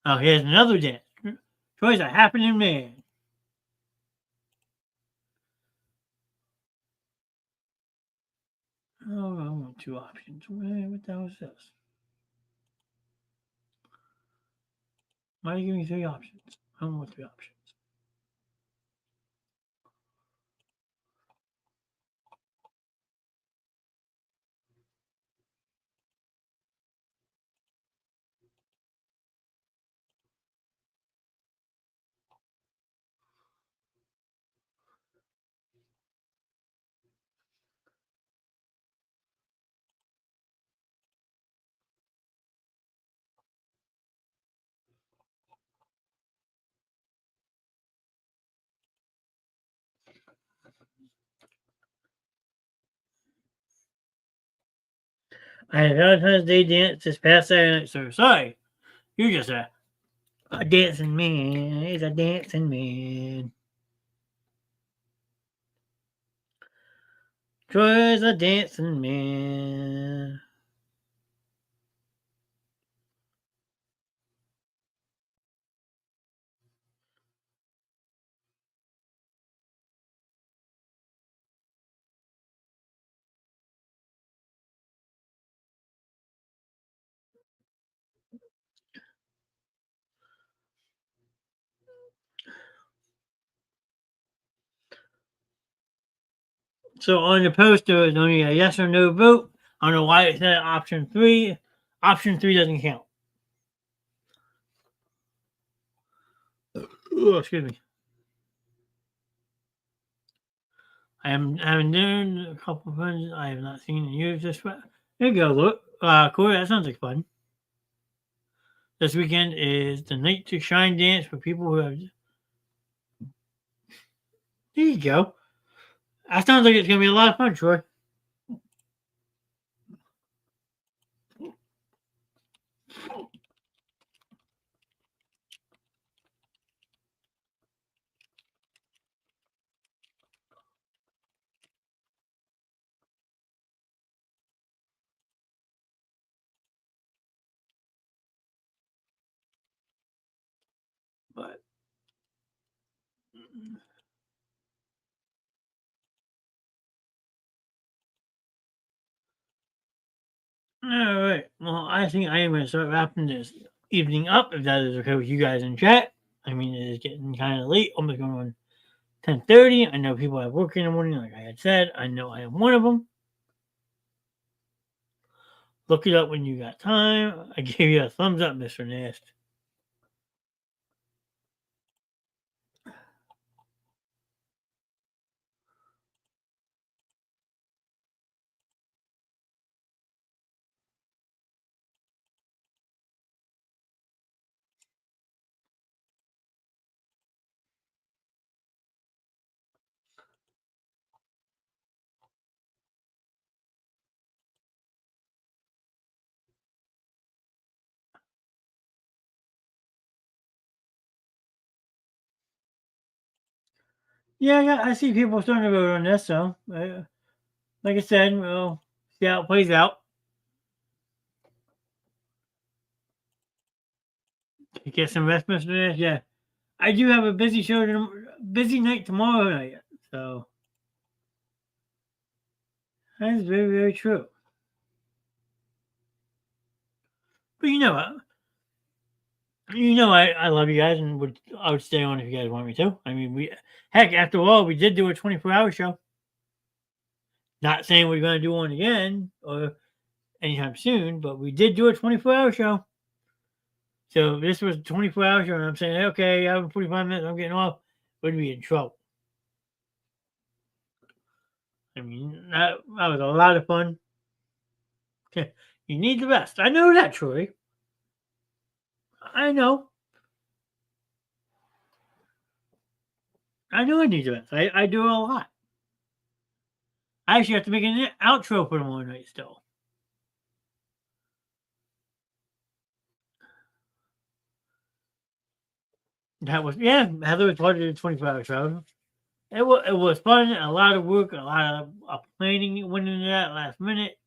Oh, here's another dance. Troy's a happening man. Oh, I want two options. What the hell is this? Why are you giving me three options? I don't want three options. I had Valentine's Day dance this past Saturday night, so sorry. You're just a dancing man. He's a dancing man. Troy's a dancing man. So on the post, there was only a yes or no vote. I don't know why it said option 3. Option 3 doesn't count. Oh, excuse me. I haven't done a couple of friends I have not seen in years. This there you go. Look, Corey, that sounds like fun. This weekend is the night to shine dance for people who have. There you go. That sounds like it's gonna be a lot of fun, Troy. But all right. Well, I think I am going to start wrapping this evening up, if that is okay with you guys in chat. I mean, it is getting kind of late, almost going on 10:30. I know people have work in the morning, like I had said. I know I am one of them. Look it up when you got time. I gave you a thumbs up, Mr. Nast. Yeah, I see people starting to vote on this, so like I said, we'll see how it plays out. Get some rest, Mr. Nast. Yeah, I do have a busy show, busy night tomorrow night, so that is very, very true. But I love you guys and I would stay on if you guys want me to. I mean, after all, we did do a 24-hour show. Not saying we're going to do one again or anytime soon, but we did do a 24-hour show. So this was a 24-hour show, and I'm saying, okay, I have 45 minutes, I'm getting off. We'd be in trouble. I mean, that was a lot of fun. You need the rest. I know that, Troy. I know. I know I need the rest. I do it a lot. I actually have to make an outro for tomorrow night still. That was, yeah, Heather was part of the 24-hour show. It was fun, a lot of work, a lot of planning went into that last minute.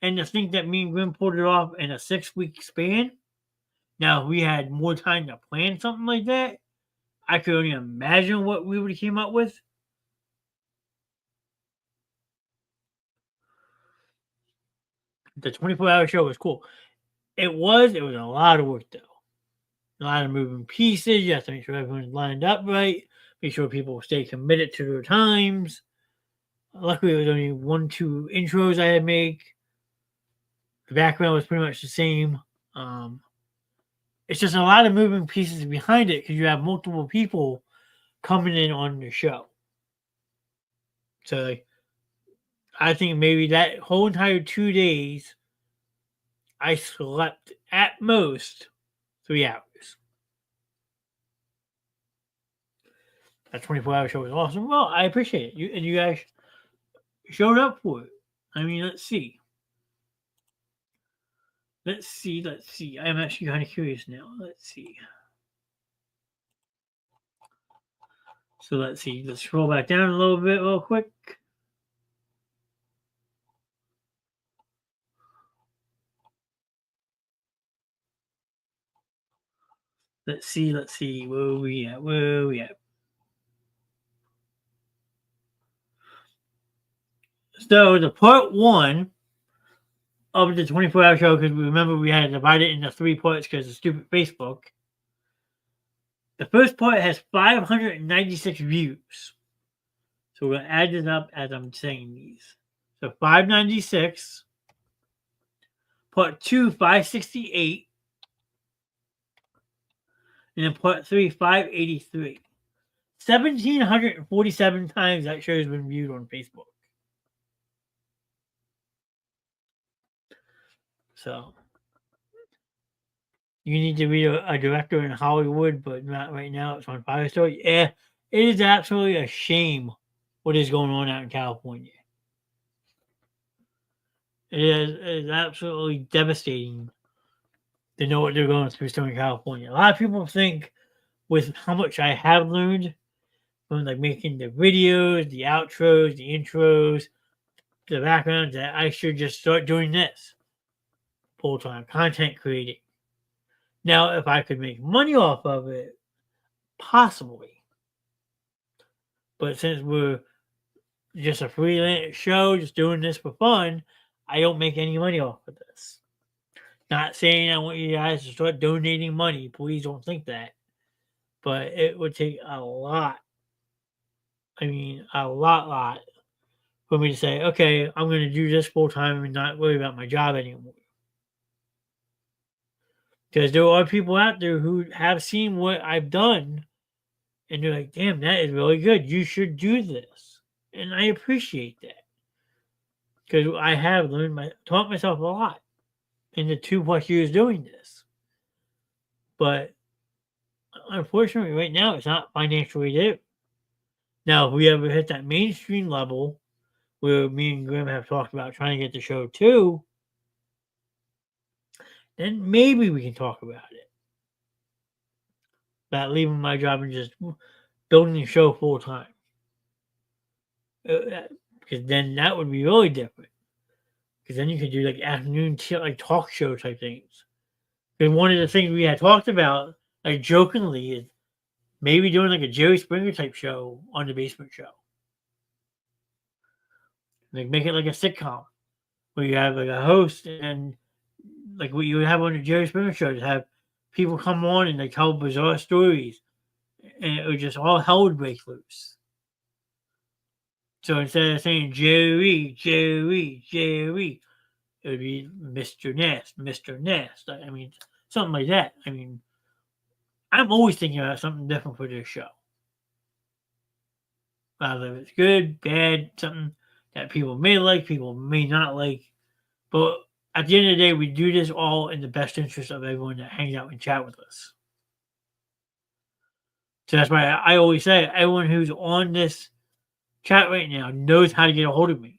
And to think that me and Grim pulled it off in a 6-week span. Now, if we had more time to plan something like that, I could only imagine what we would have came up with. The 24-hour show was cool. It was a lot of work, though. A lot of moving pieces. You have to make sure everyone's lined up right. Make sure people stay committed to their times. Luckily, it was only 1-2 intros I had to make. The background was pretty much the same. It's just a lot of moving pieces behind it because you have multiple people coming in on the show. So I think maybe that whole entire 2 days, I slept at most 3 hours. That 24-hour show was awesome. Well, I appreciate it. You guys showed up for it. I mean, let's see. Let's see. Let's see. I'm actually kind of curious now. Let's see. So let's see. Let's scroll back down a little bit, real quick. Let's see. Let's see. Where are we at? Where are we at? So the part one of the 24-hour show, because remember we had to divide it into 3 parts because of stupid Facebook. The first part has 596 views. So we're going to add it up as I'm saying these. So 596. Part 2, 568. And then part 3, 583. 1,747 times that show has been viewed on Facebook. So you need to be a director in Hollywood, but not right now. It's on Firestore. Yeah, it is absolutely a shame what is going on out in California. It is absolutely devastating to know what they're going through still in California. A lot of people think with how much I have learned from like making the videos, the outros, the intros, the backgrounds, that I should just start doing this full-time content creating. Now, if I could make money off of it, possibly. But since we're just a freelance show, just doing this for fun, I don't make any money off of this. Not saying I want you guys to start donating money. Please don't think that. But it would take a lot. I mean, a lot for me to say, okay, I'm going to do this full time and not worry about my job anymore. Because there are people out there who have seen what I've done and they're like, damn, that is really good. You should do this. And I appreciate that. Because I have taught myself a lot in the 2+ years doing this. But unfortunately, right now, it's not financially there. Now, if we ever hit that mainstream level where me and Grim have talked about trying to get the show too, then maybe we can talk about it. About leaving my job and just building the show full time. Because then that would be really different. Because then you could do like afternoon like talk show type things. And one of the things we had talked about, like jokingly, is maybe doing like a Jerry Springer type show on the Basement Show. Like make it like a sitcom where you have like a host and like what you would have on the Jerry Springer show, to have people come on and they tell bizarre stories, and it would just all hell would break loose. So instead of saying Jerry, it would be Mr. Nest. I mean, something like that. I mean, I'm always thinking about something different for this show. Whether it's good, bad, something that people may like, people may not like. But at the end of the day, we do this all in the best interest of everyone that hangs out and chat with us. So that's why I always say everyone who's on this chat right now knows how to get a hold of me.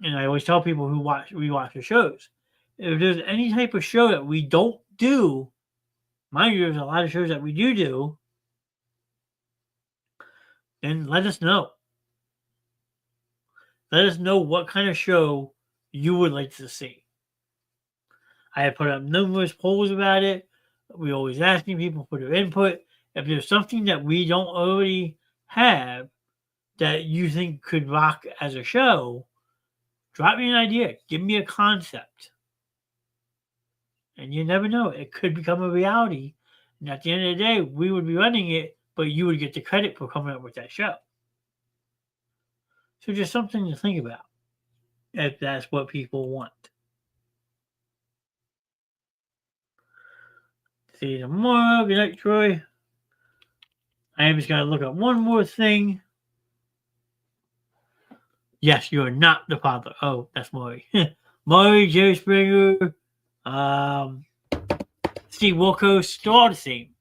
And I always tell people who rewatch the shows, if there's any type of show that we don't do, mind you, there's a lot of shows that we do, then let us know. Let us know what kind of show you would like to see. I have put up numerous polls about it. We're always asking people for their input. If there's something that we don't already have that you think could rock as a show, drop me an idea. Give me a concept. And you never know. It could become a reality. And at the end of the day, we would be running it, but you would get the credit for coming up with that show. So just something to think about, if that's what people want. See you tomorrow. Good night, Troy. I am just going to look up one more thing. Yes, you are not the father. Oh, that's Maury. Maury, Jerry Springer, Steve Wilkos, they're all the same.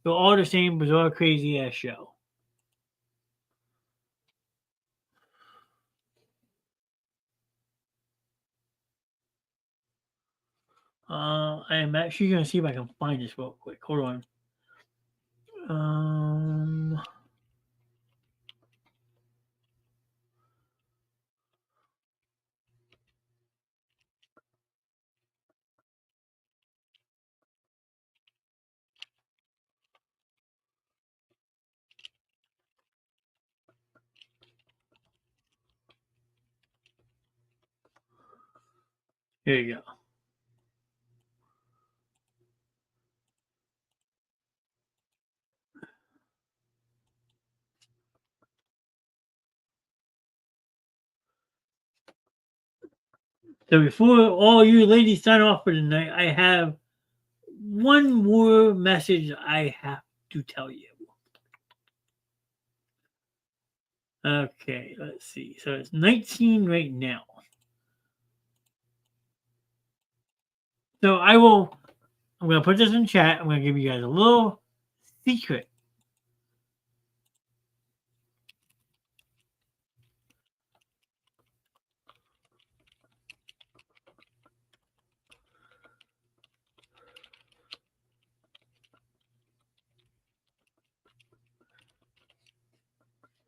They're all the same bizarre, crazy ass show. I am actually gonna see if I can find this real quick. Hold on. Um, Here you go. So before all you ladies sign off for tonight, I have one more message I have to tell you. Okay, let's see. So it's 19 right now. So I'm going to put this in chat. I'm going to give you guys a little secret.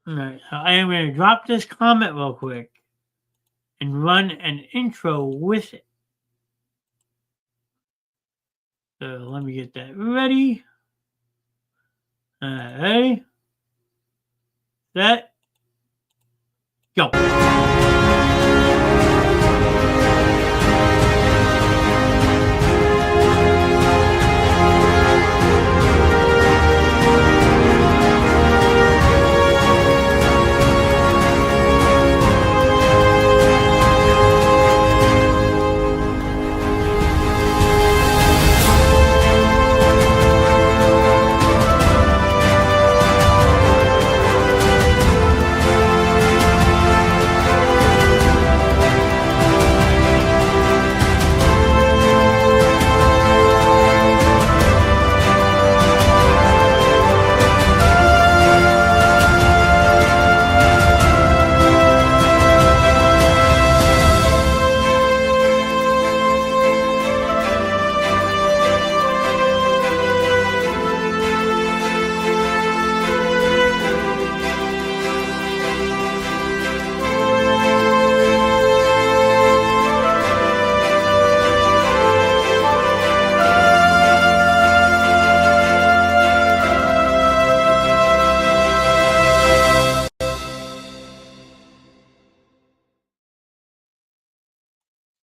All right, so I am going to drop this comment real quick and run an intro with it. So let me get that ready. Ready, set, go.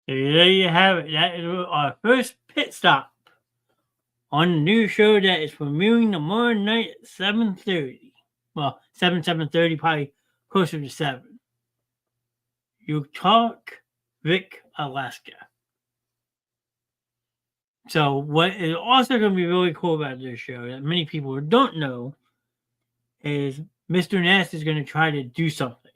There you have it. That is our first pit stop on the new show that is premiering tomorrow night at 7:30. Well, 7:30, probably closer to 7. You talk Vic, Alaska. So what is also going to be really cool about this show that many people don't know is Mr. Nast is going to try to do something.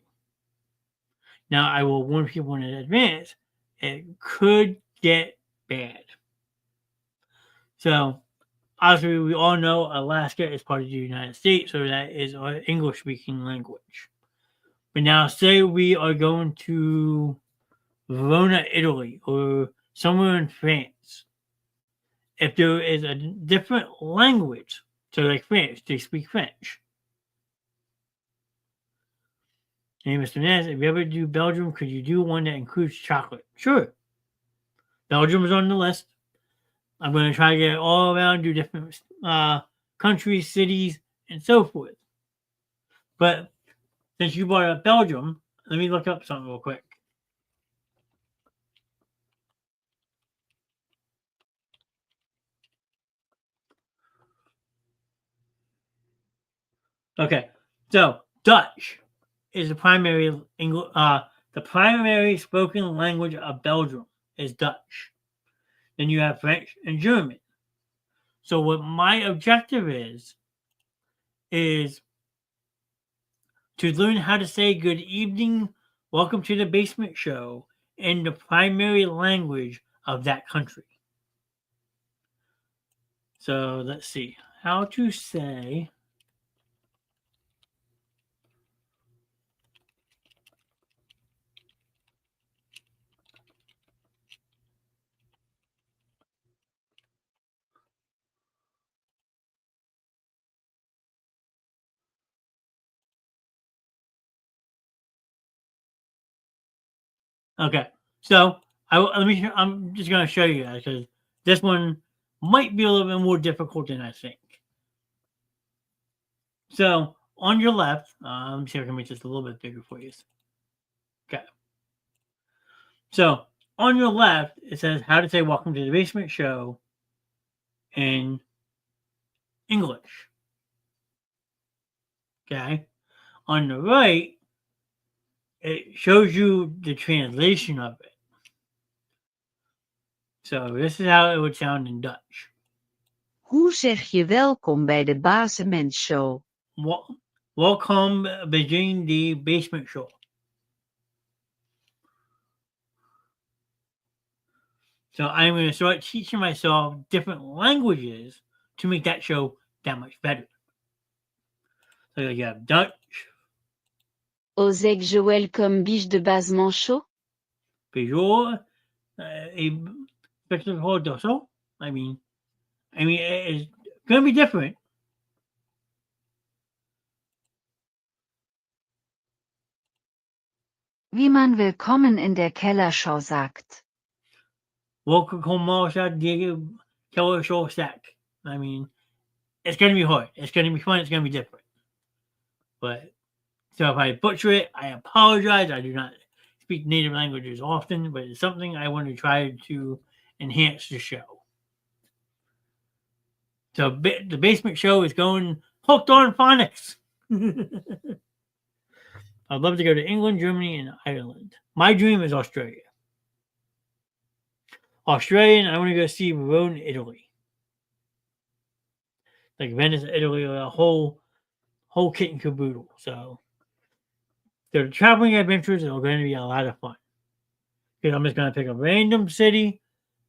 Now, I will warn people in advance, it could get bad. So, obviously, we all know Alaska is part of the United States, so that is our English-speaking language. But now, say we are going to Verona, Italy, or somewhere in France. If there is a different language, so like French, they speak French. Hey, Mr. Naz, if you ever do Belgium, could you do one that includes chocolate? Sure. Belgium is on the list. I'm going to try to get it all around, do different countries, cities, and so forth. But since you brought up Belgium, let me look up something real quick. Okay, so Dutch is the primary the primary spoken language of Belgium is Dutch. Then you have French and German. So what my objective is to learn how to say good evening, welcome to the basement show in the primary language of that country. So let's see how to say Okay, so I'm just gonna show you guys because this one might be a little bit more difficult than I think. So on your left, let me see if I can make this a little bit bigger for you. Okay. So on your left, it says how to say "Welcome to the Basement Show" in English. Okay. On the right, it shows you the translation of it. So this is how it would sound in Dutch. Hoe zeg je welkom bij de Basement Show? Welcome begin the Basement Show. So I'm going to start teaching myself different languages to make that show that much better. So you have Dutch, Osez je welcome biche de Basement Show? Peugeot, a spectacle dosso. I mean, it's going to be different. Wie man willkommen in der Kellershow sagt. Welcome out the Killer Show stack. I mean, it's going to be hard. It's going to be fun. It's going to be different. But so if I butcher it, I apologize. I do not speak native languages often, but it's something I want to try to enhance the show. So the Basement Show is going hooked on phonics. I'd love to go to England, Germany, and Ireland. My dream is Australia. Australia, and I want to go see Rome, Italy. Like Venice, Italy, a whole kit and caboodle. So the traveling adventures are going to be a lot of fun. Because I'm just going to pick a random city,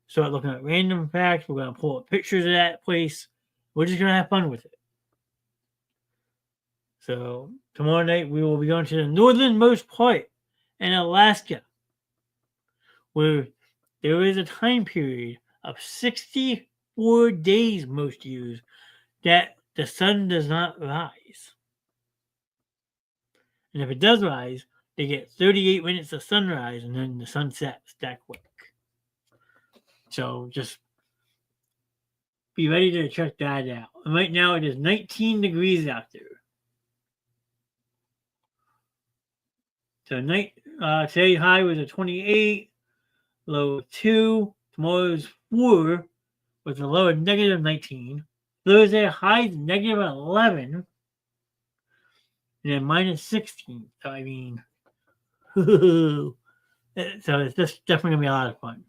start looking at random facts. We're going to pull up pictures of that place. We're just going to have fun with it. So tomorrow night we will be going to the northernmost part in Alaska, where there is a time period of 64 days, most use, that the sun does not rise. And if it does rise, they get 38 minutes of sunrise and then the sun sets that quick. So just be ready to check that out. And right now it is 19 degrees out there. So today's high was a 28, low of 2. Tomorrow's 4 with a low of negative 19. Thursday high is negative 11. And then minus 16. So I mean, so it's just definitely gonna be a lot of fun.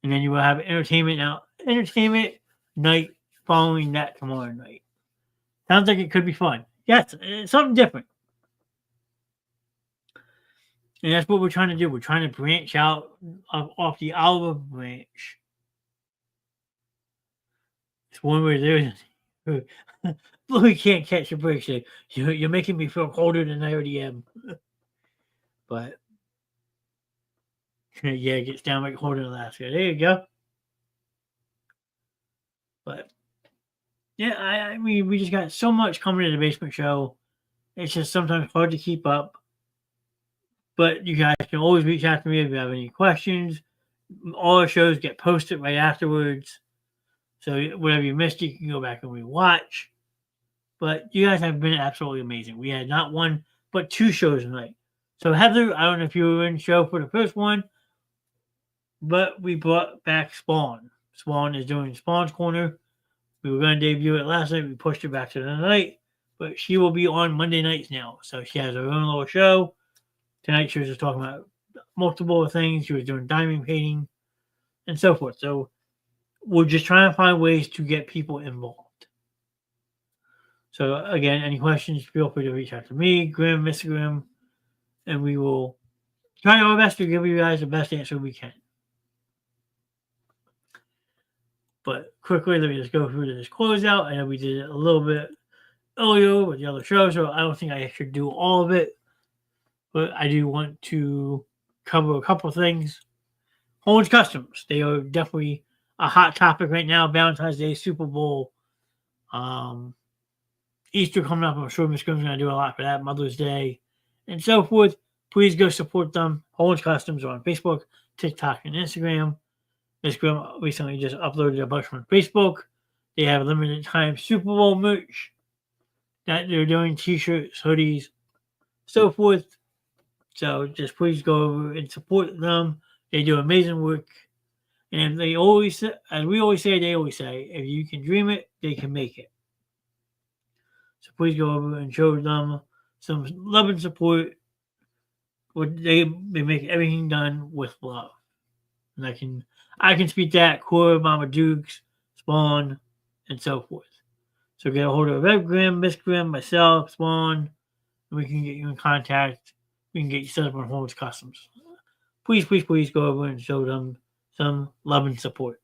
And then you will have entertainment night following that tomorrow night. Sounds like it could be fun. Yes, it's something different. And that's what we're trying to do. We're trying to branch out off the olive branch. It's one where there's Bluey can't catch a break. So you're making me feel colder than I already am. But yeah, it gets down like colder in Alaska. There you go. But yeah, I mean, we just got so much coming to the Basement Show. It's just sometimes hard to keep up. But you guys can always reach out to me if you have any questions. All our shows get posted right afterwards. So whatever you missed, you can go back and rewatch. But you guys have been absolutely amazing. We had not one, but 2 shows tonight. So Heather, I don't know if you were in the show for the first one, but we brought back Spawn. Spawn is doing Spawn's Corner. We were going to debut it last night. We pushed it back to the night. But she will be on Monday nights now. So she has her own little show. Tonight she was just talking about multiple things. She was doing diamond painting and so forth. So we're just trying to find ways to get people involved. So again, any questions, feel free to reach out to me, Grim, Mr. Grim, and we will try our best to give you guys the best answer we can. But quickly, let me just go through this closeout. I know we did it a little bit earlier with the other show, so I don't think I should do all of it. But I do want to cover a couple things. Holmes Customs. They are definitely a hot topic right now. Valentine's Day, Super Bowl, Easter coming up. I'm sure Miss Grim's going to do a lot for that. Mother's Day, and so forth. please go support them. Holland's Customs are on Facebook, TikTok, and Instagram. Miss Grimm recently just uploaded a bunch on Facebook. They have limited time Super Bowl merch that they're doing, t-shirts, hoodies, so forth. So just please go over and support them. They do amazing work. And they always, as we always say, they always say, if you can dream it, they can make it. So please go over and show them some love and support. They make everything done with love. And I can speak that, Cora, Mama Dukes, Spawn, and so forth. So get a hold of Rev Grimm, Miss Grimm, myself, Spawn, and we can get you in contact. We can get you set up on Holmes Customs. Please, please, please go over and show them some love and support.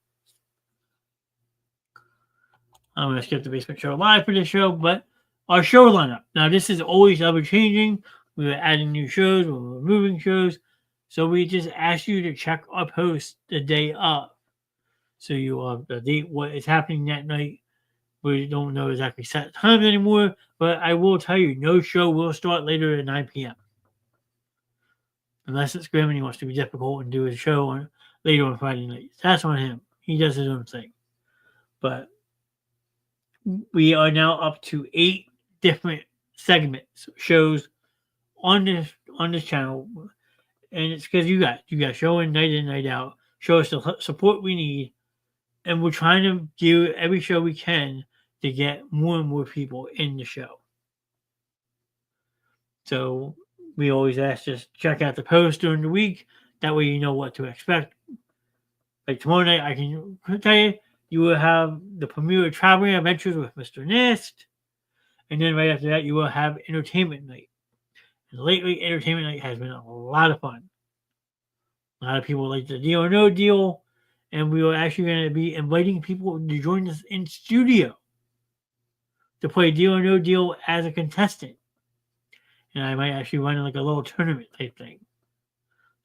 I'm going to skip the Basement Show Live for this show, but our show lineup. Now, this is always ever changing. We are adding new shows, we're removing shows. So we just ask you to check our post the day of. So you have the date, what is happening that night. We don't know exactly set times anymore, but I will tell you, no show will start later than 9 p.m. Unless it's Grimm and he wants to be difficult and do his show later on Friday nights. That's on him. He does his own thing. But we are now up to 8 different segments, shows on this channel. And it's because you got show in, night out. Show us the support we need. And we're trying to do every show we can to get more and more people in the show. So we always ask, just check out the post during the week. That way you know what to expect. Like tomorrow night, I can tell you, you will have the premiere of Traveling Adventures with Mr. Nist. And then right after that, you will have Entertainment Night. And lately, Entertainment Night has been a lot of fun. A lot of people like the Deal or No Deal. And we are actually going to be inviting people to join us in studio to play Deal or No Deal as a contestant. And I might actually run like a little tournament type thing.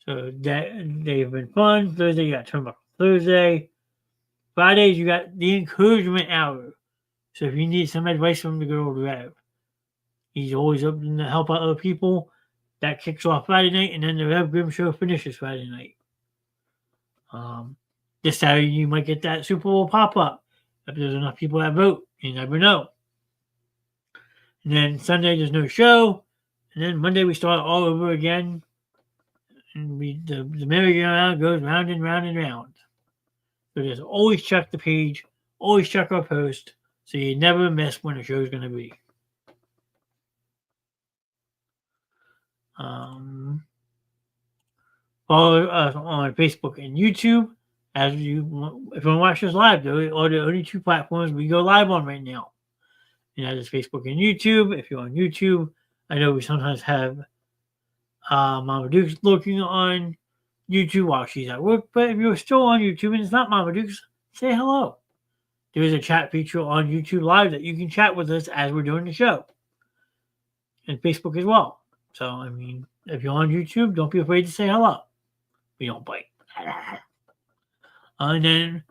So that they've been fun. Thursday, you got Turnbuckle Thursday. Fridays, you got the encouragement hour. So if you need some advice from the good old Rev, he's always open to help out other people. That kicks off Friday night, and then the Rev Grimm Show finishes Friday night. This Saturday, you might get that Super Bowl pop-up. If there's enough people that vote, you never know. And then Sunday, there's no show. And then Monday, we start all over again. And the merry-go-round goes round and round and round. So just always check the page. Always check our post. So you never miss when the show's going to be. Follow us on Facebook and YouTube. If you want to watch us live, though, are the only 2 platforms we go live on right now. And that is Facebook and YouTube. If you're on YouTube, I know we sometimes have Mama Dukes looking on YouTube while she's at work. But if you're still on YouTube and it's not Mama Dukes, say hello. There is a chat feature on YouTube Live that you can chat with us as we're doing the show. And Facebook as well. So, I mean, if you're on YouTube, don't be afraid to say hello. We don't bite. And then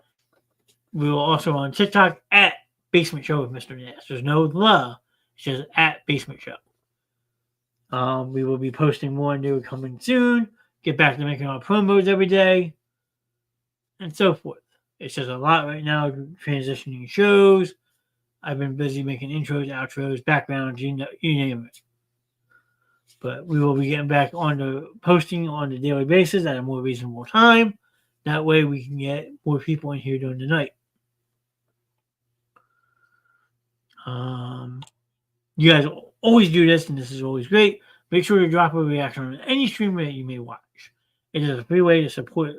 we were also on TikTok at Basement Show with Mr. Ness. There's no the, it's just at Basement Show. We will be posting more new coming soon. Get back to making our promos every day. And so forth. It's just a lot right now, transitioning shows. I've been busy making intros, outros, backgrounds, you name it. But we will be getting back on to posting on a daily basis at a more reasonable time. That way we can get more people in here during the night. You guys always do this, and this is always great. Make sure to drop a reaction on any stream that you may watch. It is a free way to support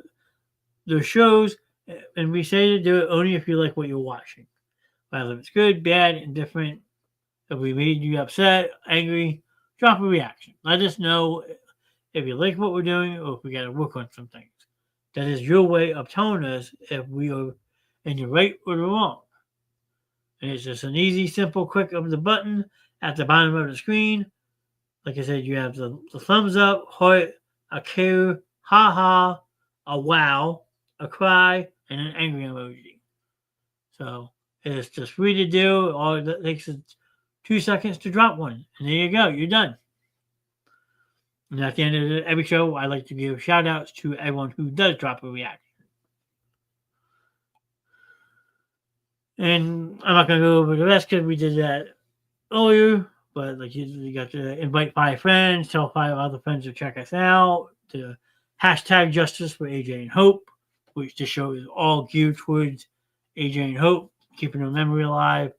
the shows, and we say to do it only if you like what you're watching. Whether it's good, bad, indifferent, if we made you upset, angry, drop a reaction. Let us know if you like what we're doing or if we got to work on some things. That is your way of telling us if we are in the right or the wrong. And it's just an easy, simple click of the button at the bottom of the screen. Like I said, you have the thumbs up, heart, a care, ha-ha, a wow, a cry, and an angry emoji. So it's just free to do. All it takes is 2 seconds to drop one. And there you go. You're done. And at the end of every show, I like to give shout outs to everyone who does drop a reaction. And I'm not going to go over the rest because we did that earlier. But like you got to invite 5 friends, tell 5 other friends to check us out. To hashtag justice for AJ and Hope, which the show is all geared towards AJ and Hope, keeping her memory alive.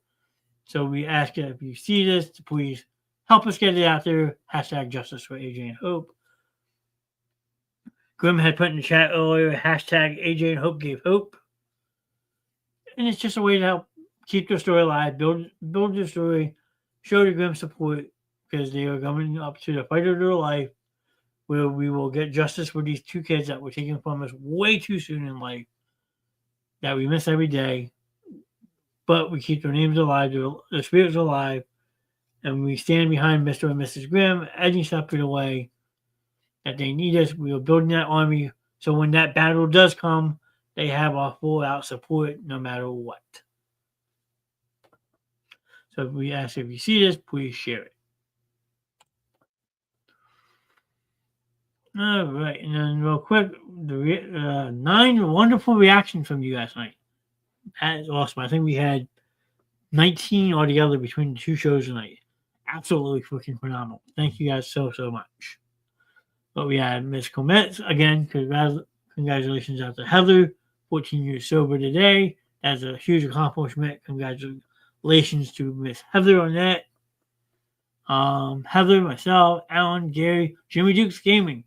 So we ask you, if you see this, to please help us get it out there. Hashtag justice for AJ and Hope. Grim had put in the chat earlier, hashtag AJ and Hope gave hope. And it's just a way to help keep the story alive, build the story, show the Grim support, because they are coming up to the fight of their life, where we will get justice for these 2 kids that were taken from us way too soon in life, that we miss every day. But we keep their names alive, their spirits alive, and we stand behind Mr. and Mrs. Grimm any step of the way that they need us. We are building that army, so when that battle does come, they have our full-out support no matter what. So we ask, if you see this, please share it. All right, and then real quick, the 9 wonderful reactions from you guys tonight. That is awesome. I think we had 19 altogether between the 2 shows tonight. Absolutely freaking phenomenal. Thank you guys so much. But we had Miss Comet again. Congratulations out to Heather, 14 years sober today. That's a huge accomplishment. Congratulations to Miss Heather on that. Heather, myself, Alan, Gary, Jimmy Dukes Gaming.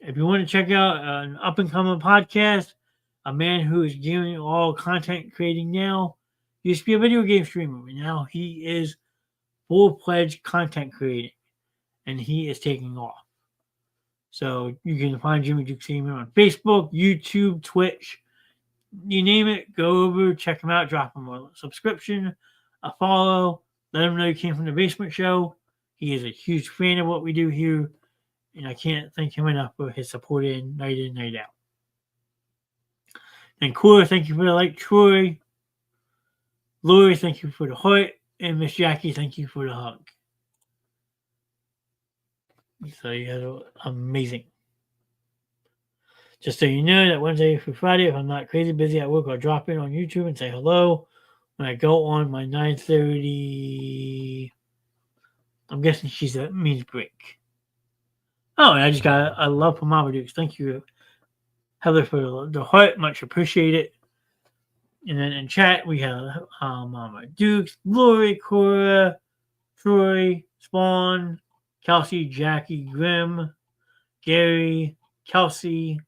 If you want to check out an up-and-coming podcast, a man who is doing all content creating now, used to be a video game streamer, and now he is full-fledged content creating, and he is taking off. So you can find Jimmy Dukes Gaming on Facebook, YouTube, Twitch, you name it. Go over, check him out, drop him a subscription, a follow, let him know you came from the Basement Show. He is a huge fan of what we do here, and I can't thank him enough for his support in, night out. And Cora, thank you for the like. Troy, Lori, thank you for the heart, and Miss Jackie, thank you for the hug. So you guys are amazing. Just so you know, that Wednesday through Friday, if I'm not crazy busy at work, I'll drop in on YouTube and say hello. When I go on my 9:30, I'm guessing she's a means break. Oh, and I love for Mama Dukes. Thank you, Heather, for the heart. Much appreciated. And then in chat, we have Mama Dukes, Lori, Cora, Troy, Spawn, Kelsey, Jackie, Grimm, Gary, Kelsey,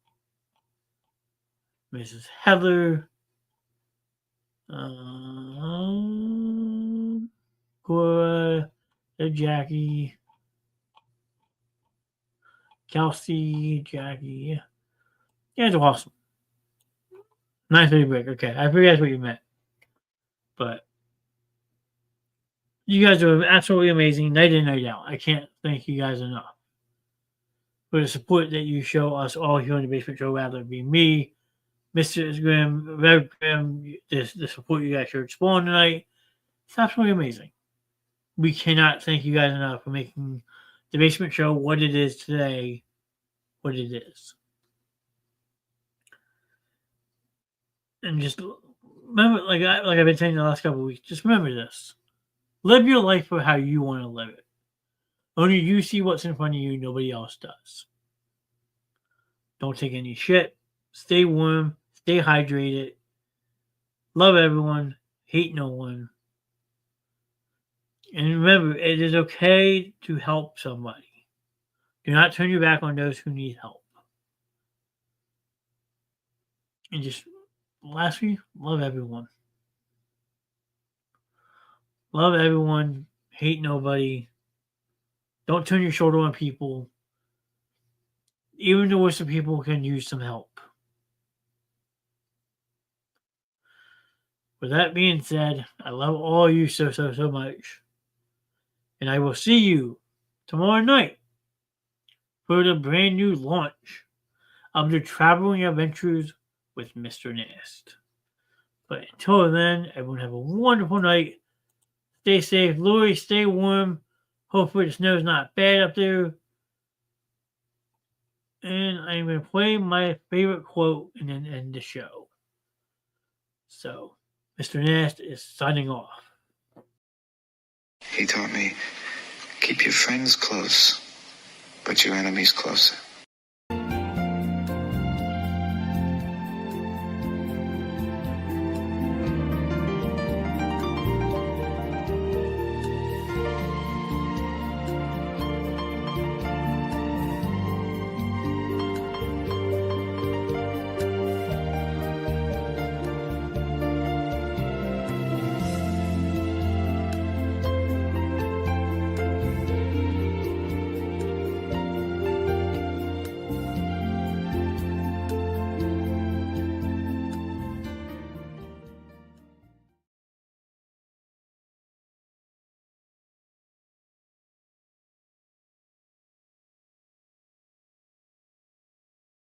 Mrs. Heather, Cora, Jackie, Kelsey, Jackie. You guys are awesome. 9:30 break. Okay, I forget what you meant. But you guys are absolutely amazing, night in, night out. I can't thank you guys enough for the support that you show us all here on the Basement Show, whether it be me, Mr. Grimm, Rev Grimm, the support you guys showed Spawn tonight. It's absolutely amazing. We cannot thank you guys enough for making the Basement Show what it is today, what it is. And just remember, like I've been saying the last couple of weeks, just remember this. Live your life for how you want to live it. Only you see what's in front of you, nobody else does. Don't take any shit. Stay warm. Stay hydrated. Love everyone. Hate no one. And remember, it is okay to help somebody. Do not turn your back on those who need help. And just lastly, love everyone. Love everyone. Hate nobody. Don't turn your shoulder on people. Even the worst of people can use some help. With that being said, I love all you so much. And I will see you tomorrow night for the brand new launch of the Traveling Adventures with Mr. Nast. But until then, everyone have a wonderful night. Stay safe. Lori, stay warm. Hopefully the snow's not bad up there. and I'm going to play my favorite quote and then end the show. So, Mr. Nast is signing off. He taught me, keep your friends close, but your enemies closer.